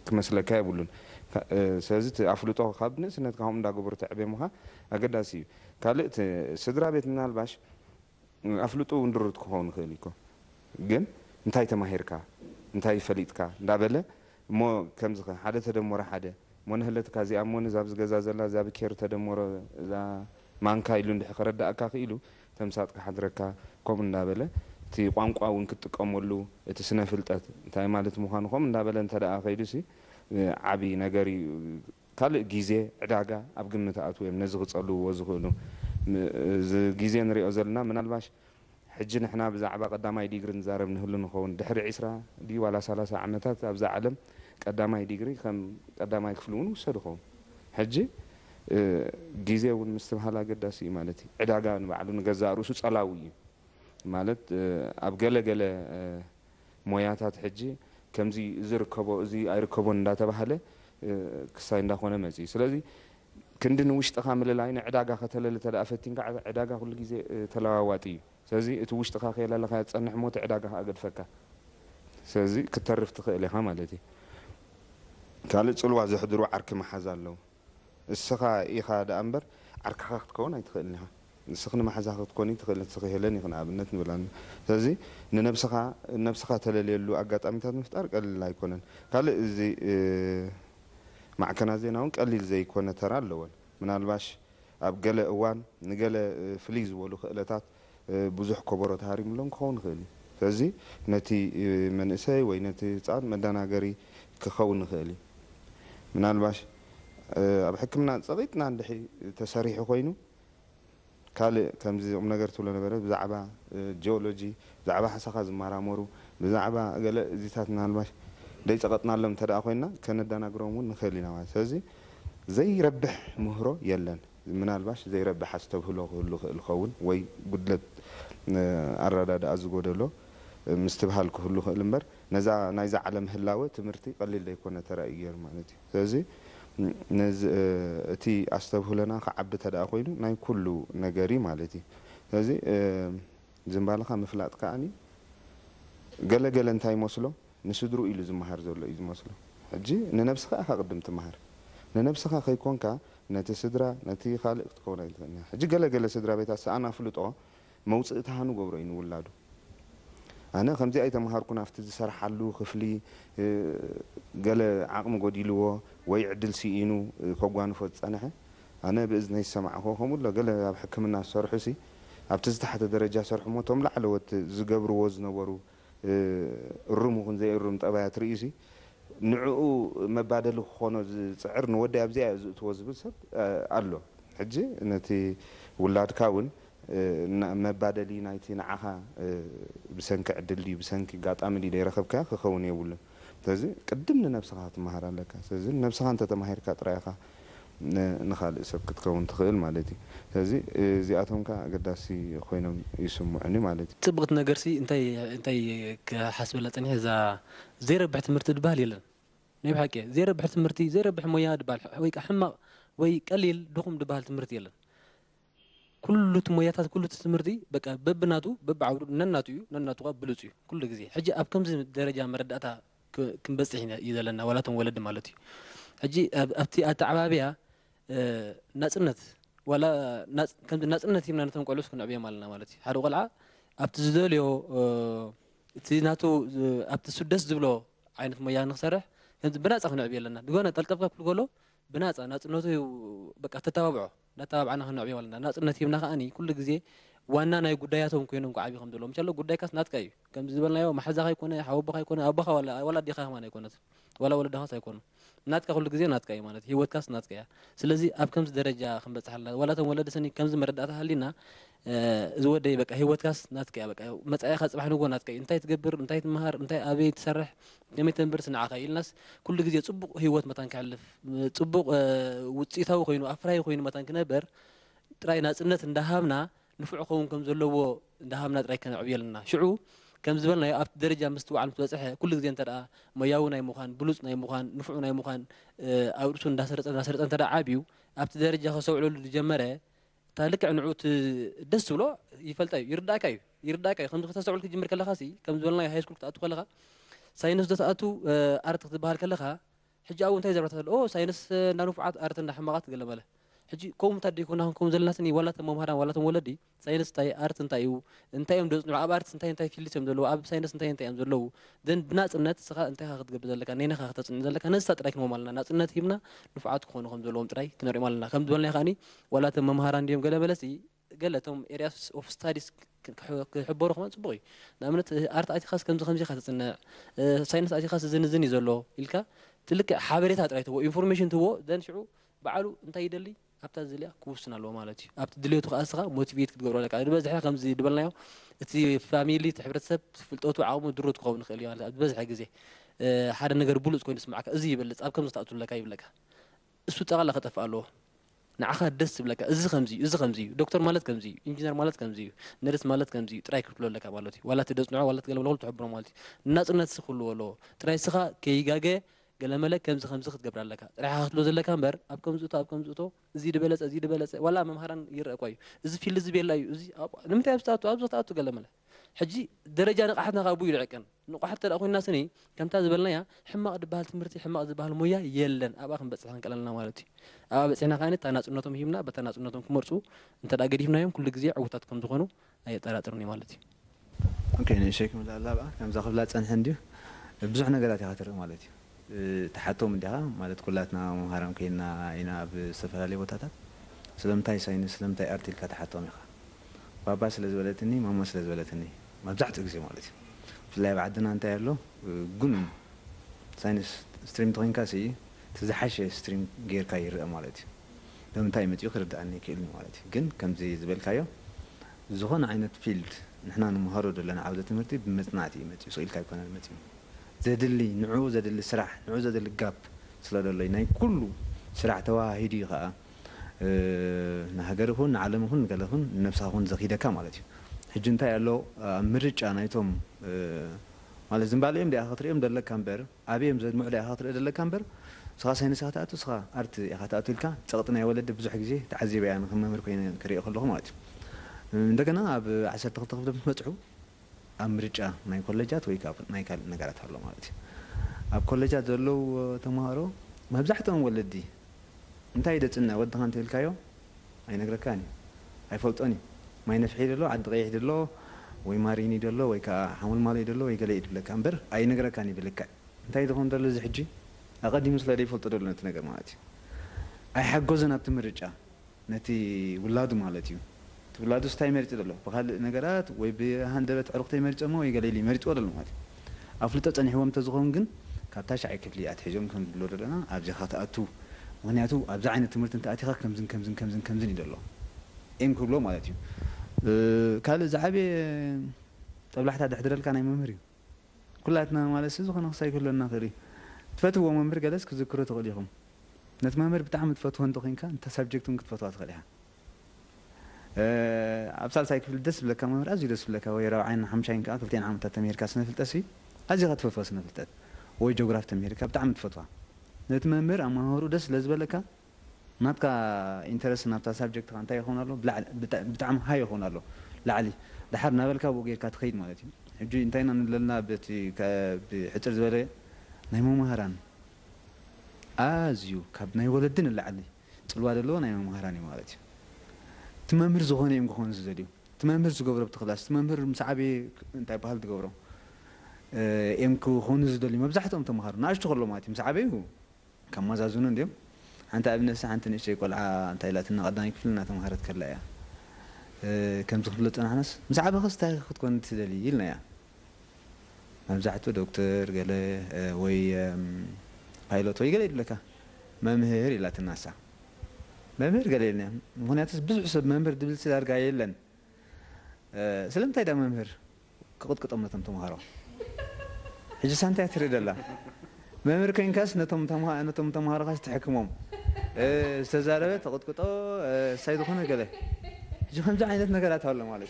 ክመስለካ የብሉን ስለዚ እቲ ኣፍልጦ ካብ ንእስነትካ ከምኡ እንዳገበሩ ተዕብየሙካ ኣገዳሲ እዩ ካልእ እቲ ስድራ ቤት ምናልባሽ ኣፍልጦ እውን ድርት ክኸውን ይኽእል ኢኮ ግን እንታይ ተማሂርካ እንታይ ፈሊጥካ እንዳበለ እሞ ከምዚ ሓደ ተደመረ ሓደ እሞ ንህለትካ እዚኣ እሞ ንዛብ ዝገዛ ዘላ እዛ ብኬር ተደመሮ እዛ ማንካ ኢሉ እንድሕ ከረዳእካ ክኢሉ ተምሳጥካ ሓድረካ ከምኡ እንዳበለ እቲ ቋንቋ እውን ክትጥቀመሉ እቲ ስነ ፍልጠት እንታይ ማለት ምዃኑ ከምኡ እንዳበለ እንተደኣ ከይዱሲ ዓብዪ ነገር እዩ ካልእ ግዜ ዕዳጋ ኣብ ግምት ኣትውዮም ነዚ ክፀልውዎ ዝኽእሉ እዚ ግዜ ንሪኦ ዘለና ምናልባሽ ሕጂ ንሕና ብዛዕባ ቀዳማይ ዲግሪ ንዛረብ ንህሉ ንኸውን ድሕሪ 20 ድዩ ዋላ 30 ዓመታት ኣብዛ ዓለም ቀዳማይ ዲግሪ ከም ቀዳማይ ክፍሊ እውን ውሰድ ይኸውን ሕጂ ግዜ እውን ምስትበሃል ኣገዳሲ እዩ ማለት እዩ ዕዳጋ ንባዕሉ ንገዛእ ርእሱ ፀላዊ እዩ ማለት ኣብ ገለገለ ሞያታት ሕጂ ከምዚ ዝርከቦ እዚ ኣይርከቦን እንዳተባሃለ ክሳይ እንዳኾነ መፅኡ ስለዚ ክንዲ ንውሽጥኻ ምልላይ ንዕዳጋ ከተለለ ተደኣ ፈቲንካ ዕዳጋ ኩሉ ግዜ ተለዋዋጢ እዩ ስለዚ እቲ ውሽጥኻ ከየለለካ ዝፀንሕ ሞት ዕዳጋኻ ኣገድፈካ ስለዚ ክተርፍ ትኽእል ኢኻ ማለት እዩ ካልእ ፅልዋ ዘሕድሩ ዓርኪ መሓዝ ኣለዉ እስኻ ኢኻ ደኣ እምበር ዓርክኻ ክትከውን ኣይትኽእልን ኢኻ ንስኽ ንማሓዛኻ ክትኮኒ ትኽእል ትኽእለን ይኹን ኣብነት ንብላና ስለዚ ንነብስኻ ተለልየሉ ኣጋጣሚታት ምፍጣር ቀሊል ኣይኮነን ካልእ እዚ ማዕከና ዜና እውን ቀሊል ዘይኮነ ተራ ኣለዎን ምናልባሽ ኣብ ገለ እዋን ንገለ ፍልይ ዝበሉ ክእለታት ብዙሕ ከበሮ ተሃሪሙሎም ክኸውን ይኽእል እዩ ስለዚ ነቲ መንእሰይ ወይ ነቲ ህፃን መደናገሪ ክኸውን ይኽእል እዩ ምናልባሽ ኣብ ሕክምና ፀቂጥና እንድሒ ተሰሪሑ ኮይኑ ካልእ ከምዚ ቁም ነገር ትብሎ ነበረ ብዛዕባ ጂኦሎጂ ብዛዕባ ሓሳኻ ዝመራመሩ ብዛዕባ ገለ እዚታት ምናልባሽ ደይፀቐጥናሎም እንተደኣ ኮይና ከነደናግሮም እውን ንኽእል ኢና ማለት ስለዚ ዘይረብሕ ምህሮ የለን ምናልባሽ ዘይረብሕ ኣስተብህሎ ክህሉ ክእል ክኸውን ወይ ጉድለት ኣረዳድኣ ዝጎደሎ ምስትበሃል ክህሉ ክእል እምበር ነዛ ናይዛ ዓለም ህላወ ትምህርቲ ቀሊል ዘይኮነ ተራእዩ ገይሩ ማለት እዩ ስለዚ እቲ ኣስተብህሎና ክዓቢ ተደኣ ኮይኑ ናይ ኩሉ ነገሪ ማለት እዩ ስለዚ ዝምባልኻ ምፍላጥ ከዓኒ ገለገለ እንታይ ይመስሎ ንስድሩ ኢሉ ዝመሃር ዘሎ እዩ ዝመስሎ ሕጂ ንነብስኻ ኢኻ ቅድም ትመሃር ንነብስኻ ከይኮንካ ነቲ ስድራ ነቲ ካልእ ክትከውን ኣይትኽእልና ሕጂ ገለገለ ስድራ ቤታት ኣነ ኣፍልጦ መውፅእ ተሃኑ ገብሮ እዩ ንውላዱ ኣነ ከምዚ ኣይተምሃርኩን ኣብቲ ዝሰርሓሉ ክፍሊ ገለ ዓቕሚ ጎዲልዎ ወይ ዕድል ሲኢኑ ከጓንፎ ዝፀንሐ ኣነ ብእዝነይ ዝሰማዕኮ ከምኡ ሎ ገለ ኣብ ሕክምና ዝሰርሑ ሲ ኣብቲ ዝተሓተ ደረጃ ሰርሑ ሞ እቶም ላዕለወት ዝገብርዎ ዝነበሩ እሩም ይኹን ዘይእሩም ጠባያት ርኢ ሲ ንዕኡ መባደሊ ክኾኖ ዝፅዕር ንወደይ ኣብዚኣ ዝእትዎ ዝብል ሰብ ኣሎ ሕጂ ነቲ ውላድካ እውን መባደሊ ናይቲ ንዓኻ ብሰንኪ ዕድል ድዩ ብሰንኪ ጋጣሚ ድዩ ደይረኸብካ ክኸውን የብሉን ስለዚ ቅድም ንነብስኻ ክትመሃር ኣለካ ስለዚ ነብስኻ እንተተማሂርካ ጥራይኻ ንኻልእ ሰብ ክትከውን ትኽእል ማለት እዩ ስለዚ እዚኣቶም ከ ኣገዳሲ ኮይኖም ይስምዑኒ ማለት እዩ ፅብቕቲ ነገር ሲ እንታይ ክሓስበላ ፀኒሐ እዛ ዘይረብሕ ትምህርቲ ድበሃል የለን ናይ ብሓቂ ዘይረብሕ ትምህርቲ ዘይረብሕ ሞያ ድበሃል ወይ ሕማቕ ወይ ቀሊል ድኹም ድበሃል ትምህርቲ የለን ኩሉ ሞያታት ኩሉ ትምህርቲ በቃ በብናቱ በብዓውዱ ነናቱ እዩ ነናቱ ብሉፅ እዩ ኩሉ ግዜ ሕጂ ኣብ ከምዚ ደረጃ መረዳእታ ክንበፅሕ እዩ ዘለና ዋላቶም ወለዲ ማለት እዩ ሕጂ ኣብቲ ኣተዓባብያ ናፅነት ዋላ ከምዚ ናፅነት ይምና ነቶም ቆልዑስ ክንዕብዮም ኣለና ማለት እዩ ሓደ ቆልዓ ኣብቲ ዝደልዮ እቲ ናቱ ኣብቲ ደስ ዝብሎ ዓይነት ሞያ ንክሰርሕ ከምዚ ብናፃ ክንዕብዮ ኣለና ድጎነ ጠልቀብካ ክብል ከሎ ብናፃ ናፅነቱ በቃ ተተባብዖ እናተባብዓና ክንዕብዮም ኣለና ናፅነት ሂብና ከዓኒ ኩሉ ግዜ ዋና ናይ ጉዳያቶም ኮይኖም ክዓብዩ ከም ዘለዎም ምቻሎ ጉዳይካስ ናትካ እዩ ከምዚ ዝበልናዮ ማሓዛኻ ይኮነ ሓወቦኻ ይኮነ ኣቦኻ ዋላ ዲኻ ከማን ኣይኮነት ዋላ ወለድኻስ ኣይኮኑ ናትካ ኩሉ ግዜ ናትካ እዩ ማለት ሂወትካስ ናትካ እያ ስለዚ ኣብ ከምዚ ደረጃ ክንበፅሕ ኣለና ዋላቶም ወለዲ ሰኒ ከምዚ መረዳእታ ሃሊና እዚ ወደይ በቃ ሂወትካስ ናትካ እያ በቃ መፃኢኻ ፅባሕ ንጎ ናትካ እዩ እንታይ ትገብር እንታይ ትመሃር እንታይ ኣበይ ትሰርሕ ከመይ ተንብር ስንዓኻ ኢልናስ ኩሉ ግዜ ፅቡቕ ሂወት መታን ክሕልፍ ፅቡቕ ውፅኢታዊ ኮይኑ ኣፍራይ ኮይኑ መታን ክነበር ጥራይ ናፅነት እንዳሃብና ንፍዑ ኸውን ከም ዘለዎ እንዳሃብና ጥራይ ከነዕብዮ ኣለና ሽዑ كم زبلنا أبت درجة مستوى على متوسعها كل جزء أنت مياونا يمخان بلوسنا يمخان نفعنا يمخان أورسون داسرت أنت عابيو أبت درجة خسوا على الجمرة تالك عنعوت دس ولا يفلتاي يرداكاي خمس خمسة على الجمرة كلها خاسي كم زبلنا هاي سكول تأتو كلها ساينس ده تأتو أرت تبهر كلها حجي أول تاي زبرت أو ساينس نانوفعات أرت نحمقات قال ماله حجي كوم تدي كنا كوم زلناتني ولا تمام هران ولا تم ولدي ساينس تاي أرت انتايو انتايم دوز نوع أب أرت انتاي في اللي تمدلو أب ساينس انتاي مدلو دن بناس النت سخاء انتاي هاخد قبل ذلك نينا هاخد ذلك أنا استريك مالنا ناس النت هيمنا نفعات كونو خم دلوم تراي كنوري مالنا خم دولنا خاني ولا تمام هران ديم قال بلسي قالتهم areas of studies كحبورو خمان صبغي نعملت أرت أتي خاص كم خمسة خاصة إن ساينس أتي خاص زين يزلو إلك تلك حابريتها ترايته وإنفورميشن تو دن شعو بعلو انتاي يدلي أبتا زليا كوسنا لو مالتي أبتا دليو تخاصها موتيفيت كتقولوا لك أنا بزح كم زي دبلنا يو تي فاميلي تحبرت سب في الأوتو عاوم درو تقاون خليه أنا بزح جزء حدا نجار بولس كون يسمعك أزي بلس أب كم استأتوا لك أي بلك اسمه تغلق تفعله نعخا دس بلك إز خمزي دكتور مالت كمزي إنجنير مالت كمزي نرس مالت كمزي تراي كتلو لك مالتي ولا تدس نوع ولا تقلب ولا تحبر مالتي الناس سخلوا ولا تراي سخا كي جاجة قال ملك كم خمسة خد قبل لك راح أخذ لك أمبر أبكم زوتو زيد بلس ولا ممهرا يرى كوي إذا في اللي زبير لا يزي نمت أبستاتو قال ملك حجي درجة نقحتنا غابو يلعكن نقحت الأخوين الناس ني كم تازبلنا يا حماق دبها تمرتي حماق دبها المويا يلن أباخن بس عن كلامنا مالتي بس إحنا كانت تناس أنتم هيمنا بتناس أنتم كمرسو أنت لا قريبنا يوم كل جزء عوتاتكم تخونوا أي ترى مالتي اوكي نشيك من لا بقى كم زاخذ لا تصن هندي بزح نغرات يخاطر مالتي تحتهم دها مالت كلاتنا مهارم كينا اينا بسفرالي بوتاتات سلمتاي ساينس سلمتاي ارتيل كتحتهم يخا بابا سلازولتني ماما سلازولتني ما بزحت غزي مالتي في اللعب عندنا انت يالو قن ساينس ستريم تغين كاسي تزحش ستريم غير كاير مالتي لمتاي متي يخرد اني كيلني مالتي كن كم زي زبلكايو زغون عينت فيلد نحنا نمهرو دلنا عودة تمرتي بمصنعتي متي سئيل كايكون المتي زادلي نعو زادلي سرح نعو زادلي قاب سلادلي ناي كله سرح تواهيدي خا نهجرهن عالمهن قالهن نفسهن زخيدة كمالتي حجنتا يالو مرج أنا يتوم مال زنباليم دي أخاطريم دلك كامبر أبيم زاد معلي أخاطر دلك كامبر سخا سيني سخاتاتو سخا أرت أخاتاتو لك تقطنا يا ولد بزح جزي تعذيب يعني خم مركين كريه خلهم مالتي عندنا أب عشر تخطف بمتعو أمريكا ناي كولجات ويكاب ناي كال نقرات هلا مالتي أب كولجات دلو تمهارو ما بزحتهم ولدي أنت إذا تنا ودهان تلكايو أي نقركاني أي فلتوني ما ينفعي دلو عند غيح دلو ويماريني دلو ويكا حمل مالي دلو ويقلي لك أمبر أي نقركاني بلك أنت إذا هون دلو زحجي أقدم مثل ريفل تدلو نتنقر مالتي أي حجوزنا بتمرجع نتي ولاد مالتيو ولادو ستاي مرت دلو بخال نقرات وبهندبت عرقتي مرت أمو يقلي لي مرت ولا مالتي أفلتت أني هو متزغون جن كاتاش عيك لي أتحجون كم دلو درنا أبزي خاطأتو ونياتو أبزي عين التمرت أنت أتيخا كمزن يدلو إم كله مالتيو كال زعبي طب لحتى دحدر لك أنا ممري كلاتنا مال سيزو خنا خصاي كلنا خيري تفتو ممر جلس كذكروا تغليهم نتممر بتعمد فتوى أنتو خين كان أنت سبجكتهم كنت فتوى تغليها أبصال سايكل دس بلك ممر أزي دس بلك ويرى عين حمشين كان كلتين عام تتمير كاسنا في التسوي أزي غت فتوى سنة في التد وي جغراف تمير كاب تعمد فتوى نتممر أما هو دس لزبلك ناتكا إنترس نابتا سبجكت كان تاي خون الله بتعم هاي خون الله لعلي دحر نابلك وغير كاتخيد مالتي حجي انتينا نلنا بتي بحتر زبالة نايمو مهران أزيو كاب ناي ولدين اللعلي تلواد اللو نايمو مهراني مالتي تمامر زغوني يم كون زديو تمامر زغبر بتخلاص تمامر مسعبي انتي بحال تغبرو ام كو خون زدلي مبزحتهم تمهر ناش تخلو مالتي مسعبي هو كم مزازون انديم انت ابن ساعه انت نشي قلعه انت لاتنا قداني كلنا تمهرت كلايا كم تخلط انا حنس مسعبي خصتا كنت تدلي يلنا يا مبزحتو دكتور قال وي بايلوت وي قال لك ممهر الى تناسا ممهر قال لنا هناتس بزح سب ممهر دبل سدار قايل يلن سلمتاي دا ممهر قطقط امتم تمهارو حجي سانتا تريد الله ممهر كاين كاس نتم تمهارو خاص تحكمهم استزاربه تقطقطو سايدو خنا قال حجي خمسه عينت نغرات هلا مالك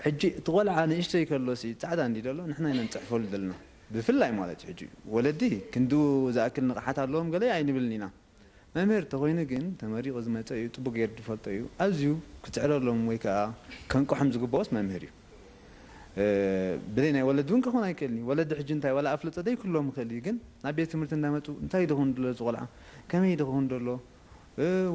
حجي تقول عن إشتري كلوسي تعال عندي دلو نحن ننصحفوا لدلنا بفلاي مالتي حجي ولدي كندو زاكل نقحات اللهم قال لي عيني بالنينا ما مير تغوينا جن تماري غزمته يوتيوب غير دفلتيو أزيو كتعرض لهم ويكا كانكو حمز قبوس ما مهري بدينا ولدون كهون هيكلني ولد حجنتاي ولا أفلت أدي كلهم خلي جن نبي تمرت نامتو انتي دهون دلو زغلعة كم يدهون دلو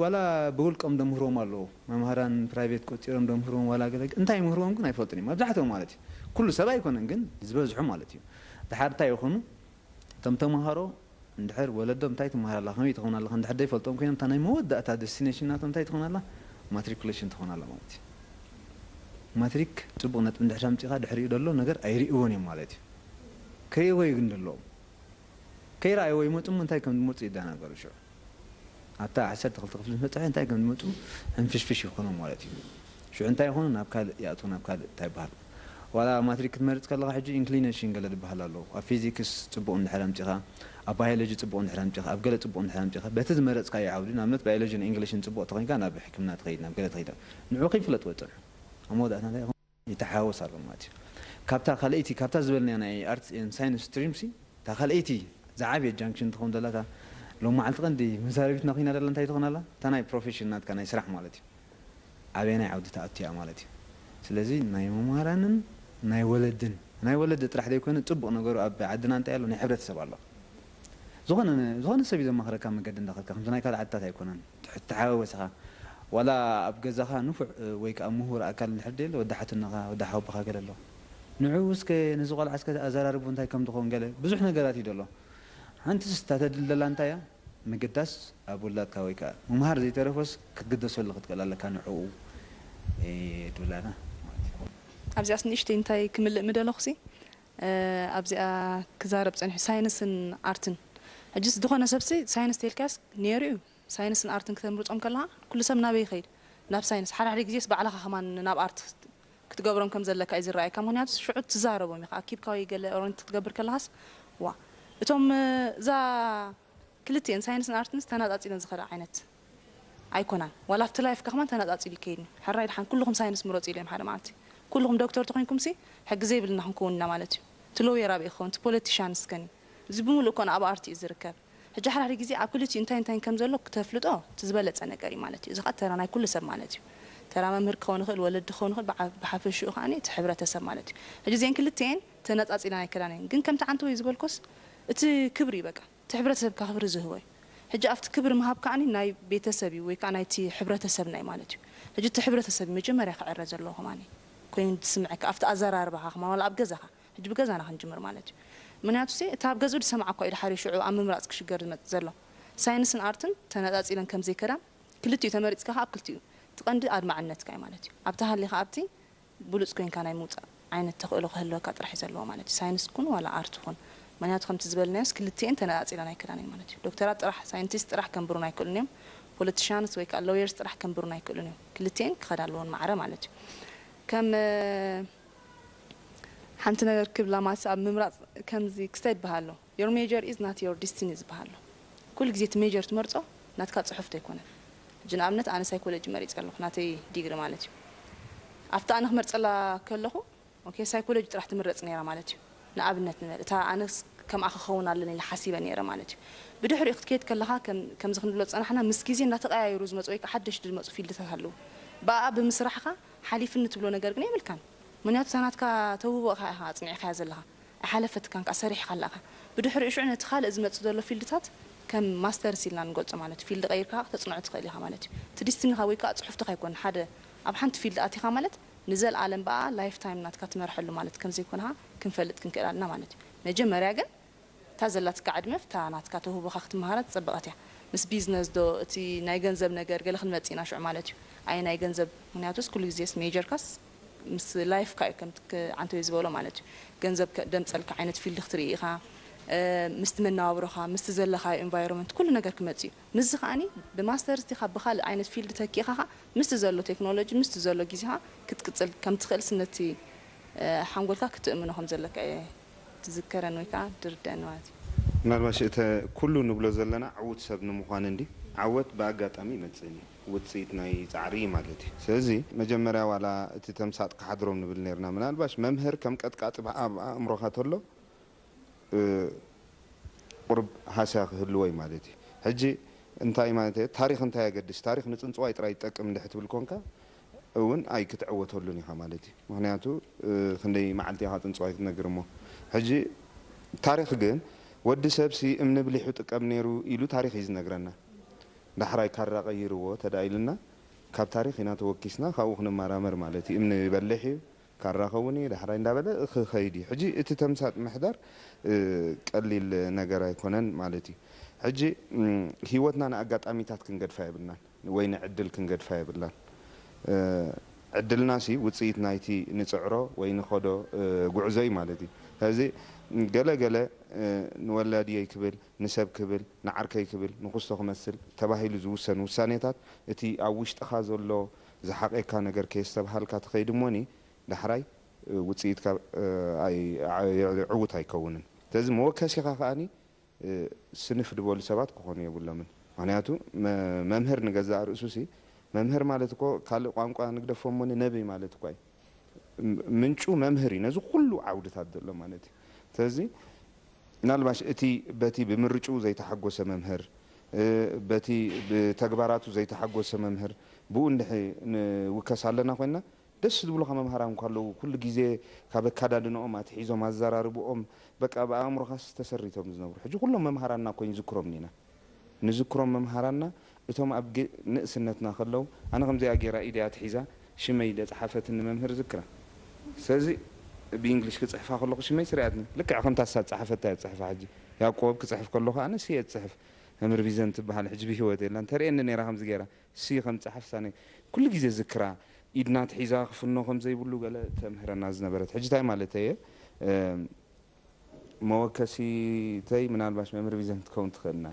ولا بقول كم دمهرهم الله ما مهران برايفت كوتيرم دمهرهم ولا كذا انتي مهرهم كنا يفوتني ما بزحتهم مالتي كل سبا يكون جن زبزحهم مالتي تحرتا يخونو تم مهارو ندحر ولدهم تايت مهار الله خمي تخون الله ندحر داي فلتهم كينم تاناي مودة أتا ديستنيشن ناتهم تايت تخون الله ماتريكوليشن تخون الله مالتي ماتريك تبغى نت من دحرام تيخا دحري يدلو نجر أيري أوني مالتي كي هو يقندلو كي رأي هو يموت من تاي كم يموت يدانا قالوا شو حتى عسى تخلط في المتاع انتي كم يموتوا انفش يخونوا مالتي شو انتي يخونوا نابكال يأتون نابكال تاي بحال ولا ماتريك تمرت كلا حاجة إنكلينيشن قال بحال الله فيزيكس تبغى من دحرام تيخا أبايولوجي تبغى من دحرام تيخا أبقلة تبغى من دحرام تيخا بتز مرت كاي عودي نعملت بيولوجي إنجليش تبغى تغني كان بحكمنا تغير نعمل تغير نعوقي فلت وتر أمود أنا ده يتحاوس على ماتي كابتا خليتي كابتا زبلني أنا أرت إن ساينس ستريمسي تخليتي زعابي جانكشن تخون دلتا لو ما علت غندي مساربيت نخينا دلنا تاي تخون الله تناي بروفيشنال كان يسرح مالتي أبينا عودة تأتي مالتي سلزي ناي ممارنن ناي ولد ترح ده يكون تبغى نقول أب عدنا أنت قالوا نحبرت سبع الله زغن سبي زي ما خرج كم قدن دخل كم زناي كذا عدت يكونن تحاوسها ولا أبقى زخا نفع ويك أمهور أكل الحديل ودحت النغا ودحوا بخا قال له نعوس كنزغ العسكر أزرار بنتاي كم دخون قال بزحنا قالاتي دلله أنت تستدل أنت يا مقدس أبو الله كويكا ومهار زي تعرفوس كقدس ولا قد قال لك أنا عو دولانا أبزي أصلا إيش تنتاي كمل مدة خسي أبزي كزارب عن ساينس أرتن أجلس دخان سبسي ساينس تيلكاس نيرو ساينس أرتن كتمرت أم كلها كل سب نابي خير ناب ساينس حال عليك جيس بعلاها كمان ناب أرت كتجبرهم كم زلك أيز الرأي كم هناك شعور تزاربوا مخ أكيد كاي قال أورنت تجبر كلهاس وا توم زا كلتين ساينس أرتنس تنادات إذا زخرة عينت أيقونان ولا في لايف كمان تنادات إلي كين حرايد حن كلهم ساينس مرات إليهم حدا مالتي كلهم دكتور تقينكم سي حق زي بالنا حنكون مالتي تلو يا ربي إخوان تبوليتيشانس كان زبون لو كان أبا أرتي إزركب حجة حال هريجي أكلتي إنتين كم زلك تفلت تزبلت أنا كريم مالتي إذا قد ترى أنا كل سب مالتي ترى ما مركون خل ولد خون خل بحفل شو خاني تحبره تسب مالتي حجة زين كلتين تنادات إلى كلانين جن كم تعنتو يزبلكوس إت كبري بقى تحبره تسب كخبر زهوي حجة أفت كبر مهاب كعني ناي بيتسبي ويكان تي حبره تسب ناي مالتي حجة تحبره تسب مجمر يخ عرج الله هماني كوين تسمعك أفت أزرار بها ما ولا أبجزها حجة بجزها خنجمر مالتي من ياتسي تاب جزود سمعك إلى حري شعو أمم رأسك شجر متزلة ساينس أرتن تنادات إلى كم زي كلام كلتي تمرت كها أكلتي تقندي أد مع النت كاي مالتي أبتها اللي خابتي بولس كوين كان يموت عين التقول خلوا كات رح يزلوا مالتي ساينس كون ولا أرت كون من يات خمس زبل ناس كلتي أنت تنادات إلى نايكلاني مالتي دكتورات راح ساينتست راح كم بروناي كلنيم بوليتيشانس ويك اللويرز راح كم بروناي كلنيم كلتين خدالون معره مالتي كم حنت نركب لما سأب ممرات كم زي كستيد بهالو your major is not your destiny بهالو كل جزيت major تمرته ناتكات صحفت يكونه جن أمنت أنا سايكولوجي مريض قال له ناتي ديجري مالتي أفتح أنا خمرت الله كله أوكي سايكولوجي راح تمرت نيرة مالتي نقابلنا تا أنا كم أخ خونا لنا الحسيبة نيرة مالتي بدحر يختكيت كلها كم زخن دلوقتي أنا حنا مسكيزين ناتقى يروز مزويك حدش دلوقتي في اللي تهلو بقى بمسرحها حليف النتبلو نجار جنيه ملكان منيات سنات كا توه خا صنيع خاز لها حلفت كان كسريح خلقها بدحر إيش عنا تخال إزمة تدل في اللتات كم ماستر سيلان قلت مالتي في اللي غير كا تصنع تخيلها مالتي تدستني هاوي كا صحفت يكون حدا أبحنت في اللي أتي خاملت نزل عالم بقى لايف تايم نات كاتمر حلو مالت كم زي يكونها كم فلت كن كلالنا مالتي نجم راجل تازلت قاعد مفتاح نات كاته بخخت مهارات سبقتها مس بيزنس دو تي نايجنزب نجار قال خدمة تينا شو مالتي أي نايجنزب منياتوس كل جزيس ميجر كاس مس لايف كاي كم عنتو يزبولو مالتي جنزب دم تسألك عينت في الاختريقها مستمنا وبرخا مستزلخا environment كل نجار كمتي مزخاني بماسترز تخاب بخال عينت في التكيخها مستزلو تكنولوجي مستزلو جزها كتكتل كم تخيل سنتي حنقولك كتأمنهم زلك تذكرن ويكا دردان واتي نالماش إنت كله نقول زلنا عود سبنا مخانندي عود باقات أمي متسني ውፅኢት ናይ ፃዕሪ ማለት እዩ ስለዚ መጀመርያ ዋላ እቲ ተምሳጥ ክሓድሮም ንብል ነርና ምናልባሽ መምህር ከም ቀጥቃጥ ኣእምሮኻ ተሎ ቁርብ ሃስያ ክህልወይ ማለት እዩ ሕጂ እንታይ ማለት እዩ ታሪክ እንታይ ያገድስ ታሪክ ንፅንፅዋይ ጥራይ ይጠቅም እንድሕ ትብል ኮንካ እውን ኣይ ክትዕወተሉን ኢኻ ማለት እዩ ምክንያቱ ክንደይ መዓልቲ ኢኻ ፅንፅዋይ ክትነግር እሞ ሕጂ ታሪክ ግን ወዲ ሰብሲ እምኒ ብሊሑ ጥቀም ነይሩ ኢሉ ታሪክ እዩ ዝነግረና ዳሕራይ ካራ ቀይርዎ ተዳኢልና ካብ ታሪክ ኢና ተወኪስና ካብኡ ክንመራመር ማለት እዩ እምኒ ይበልሕ እዩ ካራ ኸውን እዩ ዳሕራይ እንዳበለ ክኸይድ እዩ ሕጂ እቲ ተምሳጥ ምሕዳር ቀሊል ነገር ኣይኮነን ማለት እዩ ሕጂ ሂወትና ንኣጋጣሚታት ክንገድፋ የብልናን ወይ ንዕድል ክንገድፋ የብልናን ዕድልና ሲ ውፅኢት ናይቲ ንፅዕሮ ወይ ንኸዶ ጉዕዞ እዩ ማለት እዩ ስለዚ ገለገለ ንወላድየይ ክብል ንሰብ ክብል ንዓርከይ ክብል ንክስቶ ክመስል ተባሂሉ ዝውሰኑ ውሳኔታት እቲ ኣብ ውሽጥኻ ዘሎ ዝሓቀካ ነገር ከየስተባሃልካ ትኸይድ እሞኒ ዳሕራይ ውፅኢትካ ዕውት ኣይከውንን ስለዚ መወከሲኻ ከዓኒ ስንፍ ድበሉ ሰባት ክኾኑ የብሎምን ምክንያቱ መምህር ንገዛእ ርእሱ ሲ መምህር ማለት እኮ ካልእ ቋንቋ ንግደፎ እሞኒ ነብይ ማለት እኳ ምንጩ መምህር እዩ ነዚ ኩሉ ዓውድታት ዘሎ ማለት እዩ ስለዚ ምናልባሽ እቲ በቲ ብምርጩ ዘይተሓጎሰ መምህር በቲ ብተግባራቱ ዘይተሓጎሰ መምህር ብኡ እንድሕ ንውከስ ኣለና ኮይና ደስ ዝብሉካ መምሃራን ካለው ኩሉ ግዜ ካብ ኣካዳድንኦም ኣትሒዞም ኣዘራርብኦም በቃ ብኣእምሮኻ ተሰሪቶም ዝነብሩ ሕጂ ኩሎም መምሃራና ኮይኑ ዝክሮም ኒና ንዝክሮም መምሃራና እቶም ኣብ ንእስነትና ከለው ኣነ ከምዚኣ ጌራ ኢድያ ትሒዛ ሽመይ ደፀሓፈት ንመምህር ዝክራ ስለዚ ብእንግሊሽ ክፅሕፋ ከለኹ ሽመይ ስርያትኒ ልክዕ ከምታ ሳ ፀሓፈታ ፅሕፋ ሕጂ ያዕቆብ ክፅሕፍ ከለኹ ኣነ ስየ ፅሕፍ መምህር ቢዘን ትበሃል ሕጂ ብሂወት የላ ተርእየኒ ነራ ከምዚ ጌራ ሲ ከም ፀሓፍ ሳነ ኩሉ ግዜ ዝክራ ኢድና ትሒዛ ክፍኖ ከምዘይብሉ ገለ ተምህረና ዝነበረት ሕጂ እንታይ ማለት እየ መወከሲተይ ምናልባሽ መምህር ቢዘን ትከውን ትኽእልና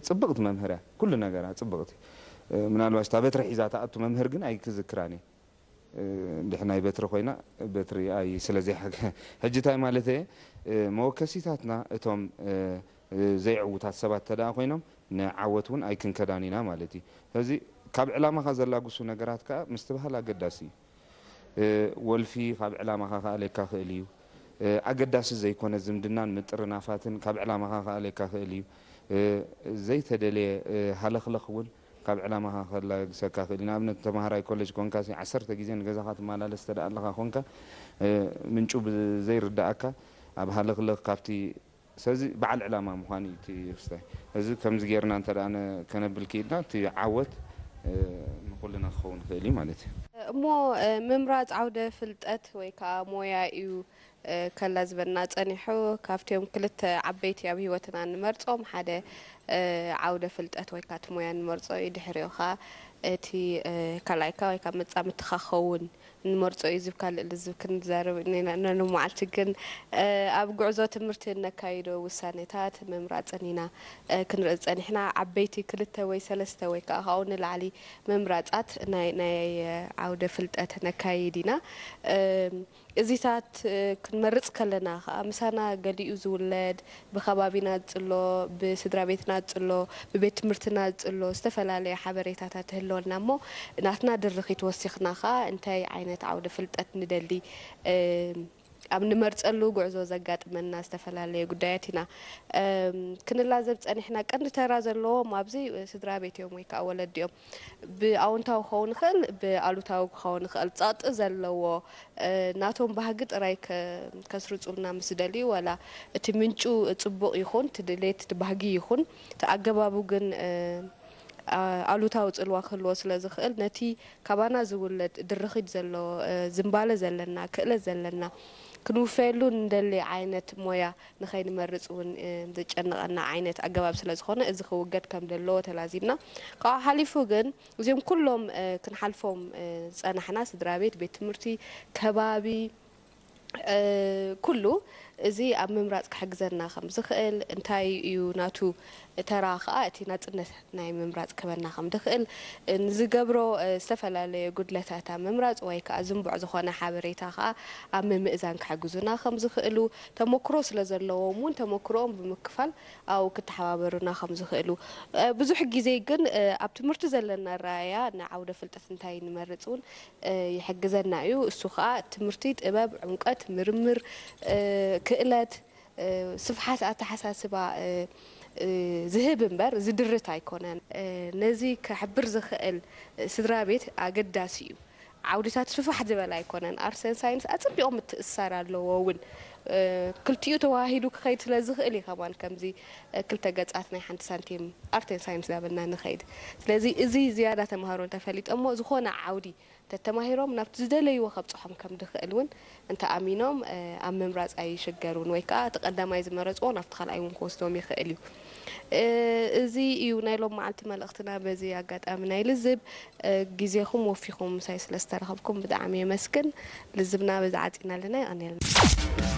ፅብቕቲ መምህር እያ ኩሉ ነገራ ፅብቕቲ ምናልባሽ እታ በትሪ ሒዛ ተኣቱ መምህር ግን ኣይክዝክራን እየ ድሕናይ በትሪ ኮይና በትሪ ኣይ ስለዚ ሕጂ እንታይ ማለት እየ መወከሲታትና እቶም ዘይዕውታት ሰባት ተደኣ ኮይኖም ንዓወት እውን ኣይክንከዳን ኢና ማለት እዩ ስለዚ ካብ ዕላማኻ ዘላግሱ ነገራት ከዓ ምስ ትበሃል ኣገዳሲ እዩ ወልፊ ካብ ዕላማኻ ከኣለካ ክእል እዩ ኣገዳሲ ዘይኮነ ዝምድናን ምጥርናፋትን ካብ ዕላማኻ ከኣለካ ክእል እዩ ዘይተደለየ ሃለክለኽ እውን ካብ ዕላማኻ ከላግሰካ ክእል እዩ ንኣብነት ተምሃራይ ኮሌጅ ኮንካ 10 ግዜ ንገዛኻ ትመላለስ ተደኣ ኣለኻ ኮንካ ምንጩ ብዘይርዳእካ ኣብ ሃለክለኽ ካብቲ ስለዚ በዓል ዕላማ ምዃኑ እቲ ክስታይ እዚ ከምዚ ጌርና እንተደኣ ከነብል ክኢልና እቲ ዓወት ንኩልና ክኸውን ክእል እዩ ማለት እዩ እሞ ምምራፅ ዓውደ ፍልጠት ወይ ከዓ ሞያ እዩ ከላ ዝበና ፀኒሑ ካብቶም ክልተ ዓበይቲ ኣብ ሂወትና ንመርፆም ሓደ ዓውደ ፍልጠት ወይ ከዓ እቲ ሞያ ንመርፆ እዩ ድሕሪኡ ኸ እቲ ካልኣይካ ወይ ከዓ መፃምድትኻ ክኸውን ንመርፆ እዩ ዝብ ካልእ ዝብ ክንዛረብ ነንመዓልቲ ግን ኣብ ጉዕዞ ትምህርቲ ነካይዶ ውሳኔታት ምምራፅን ኢና ክንርኢ ፀኒሕና ዓበይቲ ክልተ ወይ ሰለስተ ወይ ከዓ ካብኡ ንላዕሊ ምምራፃት ናይ ዓውደ ፍልጠት ነካይድ ኢና እዚታት ክንመርፅ ከለና ከዓ ምሳና ገሊኡ ዝውለድ ብከባቢና ዝፅሎ ብስድራ ቤትና ዝፅሎ ብቤት ትምህርትና ዝፅሎ ዝተፈላለየ ሓበሬታታት ትህልወልና እሞ ናትና ድርኺት ወሲኽና ከዓ እንታይ ዓይነት ዓውደ ፍልጠት ንደሊ ኣብ ንመርፀሉ ጉዕዞ ዘጋጥመና ዝተፈላለየ ጉዳያት ኢና ክንላዘብ ፀኒሕና ቀንዲ ተራ ዘለዎም ኣብዚ ስድራ ቤት እዮም ወይ ከዓ ወለዲኦም ብኣውንታዊ ክኸውን ይኽእል ብኣሉታዊ ክኸውን ይኽእል ፀቕጢ ዘለዎ ናቶም ባህጊ ጥራይ ከስርፁልና ምስ ደልዩ ዋላ እቲ ምንጩ ፅቡቕ ይኹን እቲ ድሌት እቲ ባህጊ ይኹን እቲ ኣገባቡ ግን ኣሉታዊ ፅልዋ ክህልዎ ስለ ዝኽእል ነቲ ካባና ዝውለድ ድርኺት ዘለዎ ዝምባለ ዘለና ክእለት ዘለና ክንውፈየሉ እንደሊ ዓይነት ሞያ ንኸይንመርፅ እውን ዘጨንቐና ዓይነት ኣገባብ ስለ ዝኾነ እዚ ክውገድ ከም ዘለዎ ተላዚምና ካብኡ ሓሊፉ ግን እዚኦም ኩሎም ክንሓልፎም ፀናሕና ስድራ ቤት ቤት ትምህርቲ ከባቢ ኩሉ እዚ ኣብ ምምራጽ ክሕግዘና ከም ዝኽእል እንታይ እዩ ናቱ ተራ ከዓ እቲ ናጽነት ናይ ምምራጽ ክበና ከም ድኽእል ንዝገብሮ ዝተፈላለየ ጉድለታት ኣብ ምምራጽ ወይ ከዓ ዝንቡዕ ዝኾነ ሓበሬታ ከዓ ኣብ ምምእዛን ክሕግዙና ከም ዝኽእሉ ተመክሮ ስለ ዘለዎም እውን ተመክሮኦም ብምክፋል ኣብኡ ክተሓባበሩና ከም ዝኽእሉ ብዙሕ ግዜ ግን ኣብ ትምህርቲ ዘለና ራእያ ንዓውደ ፍልጠት እንታይ ንመርጽ እውን ይሕግዘና እዩ እሱ ከዓ ትምህርቲ ጥበብ ዕምቀት ምርምር ክእለት ስፍሓት ኣተሓሳስባ ዝህብ እምበር ዝድርት ኣይኮነን ነዚ ክሕብር ዝኽእል ስድራ ቤት ኣገዳሲ እዩ ዓውድታት ስፋሕ ዝበለ ኣይኮነን ኣርትስን ሳይንስ ኣጽቢቖም ምትእስሳር ኣለዎ እውን ክልቲኡ ተዋሂዱ ክኸይድ ስለ ዝኽእል እዩ ከማን ከምዚ ክልተ ገጻት ናይ ሓንቲ ሳንቲም ኣርትን ሳይንስ ዳበልና ንኸይድ ስለዚ እዚ ዝያዳ ተምሃሮ እንተፈሊጦሞ ዝኾነ ዓውዲ ተተማሂሮም ናብቲ ዝደለይዎ ከብፅሖም ከም ድኽእል እውን እንተኣሚኖም ኣብ ምምራጽ ኣይሽገሩን ወይ ከዓ ተቐዳማይ ዝመረጽዎ ናብቲ ካልኣይ እውን ክወስዶም ይኽእል እዩ እዚ እዩ ናይ ሎም መዓልቲ መልእኽትና በዚ ኣጋጣሚ ናይ ልዝብ ግዜኹም ወፊኹም ሳይ ስለ ዝተረኸብኩም ብጣዕሚ የመስግን ልዝብና በዚ ዓፂና ኣለና ይቐኒልና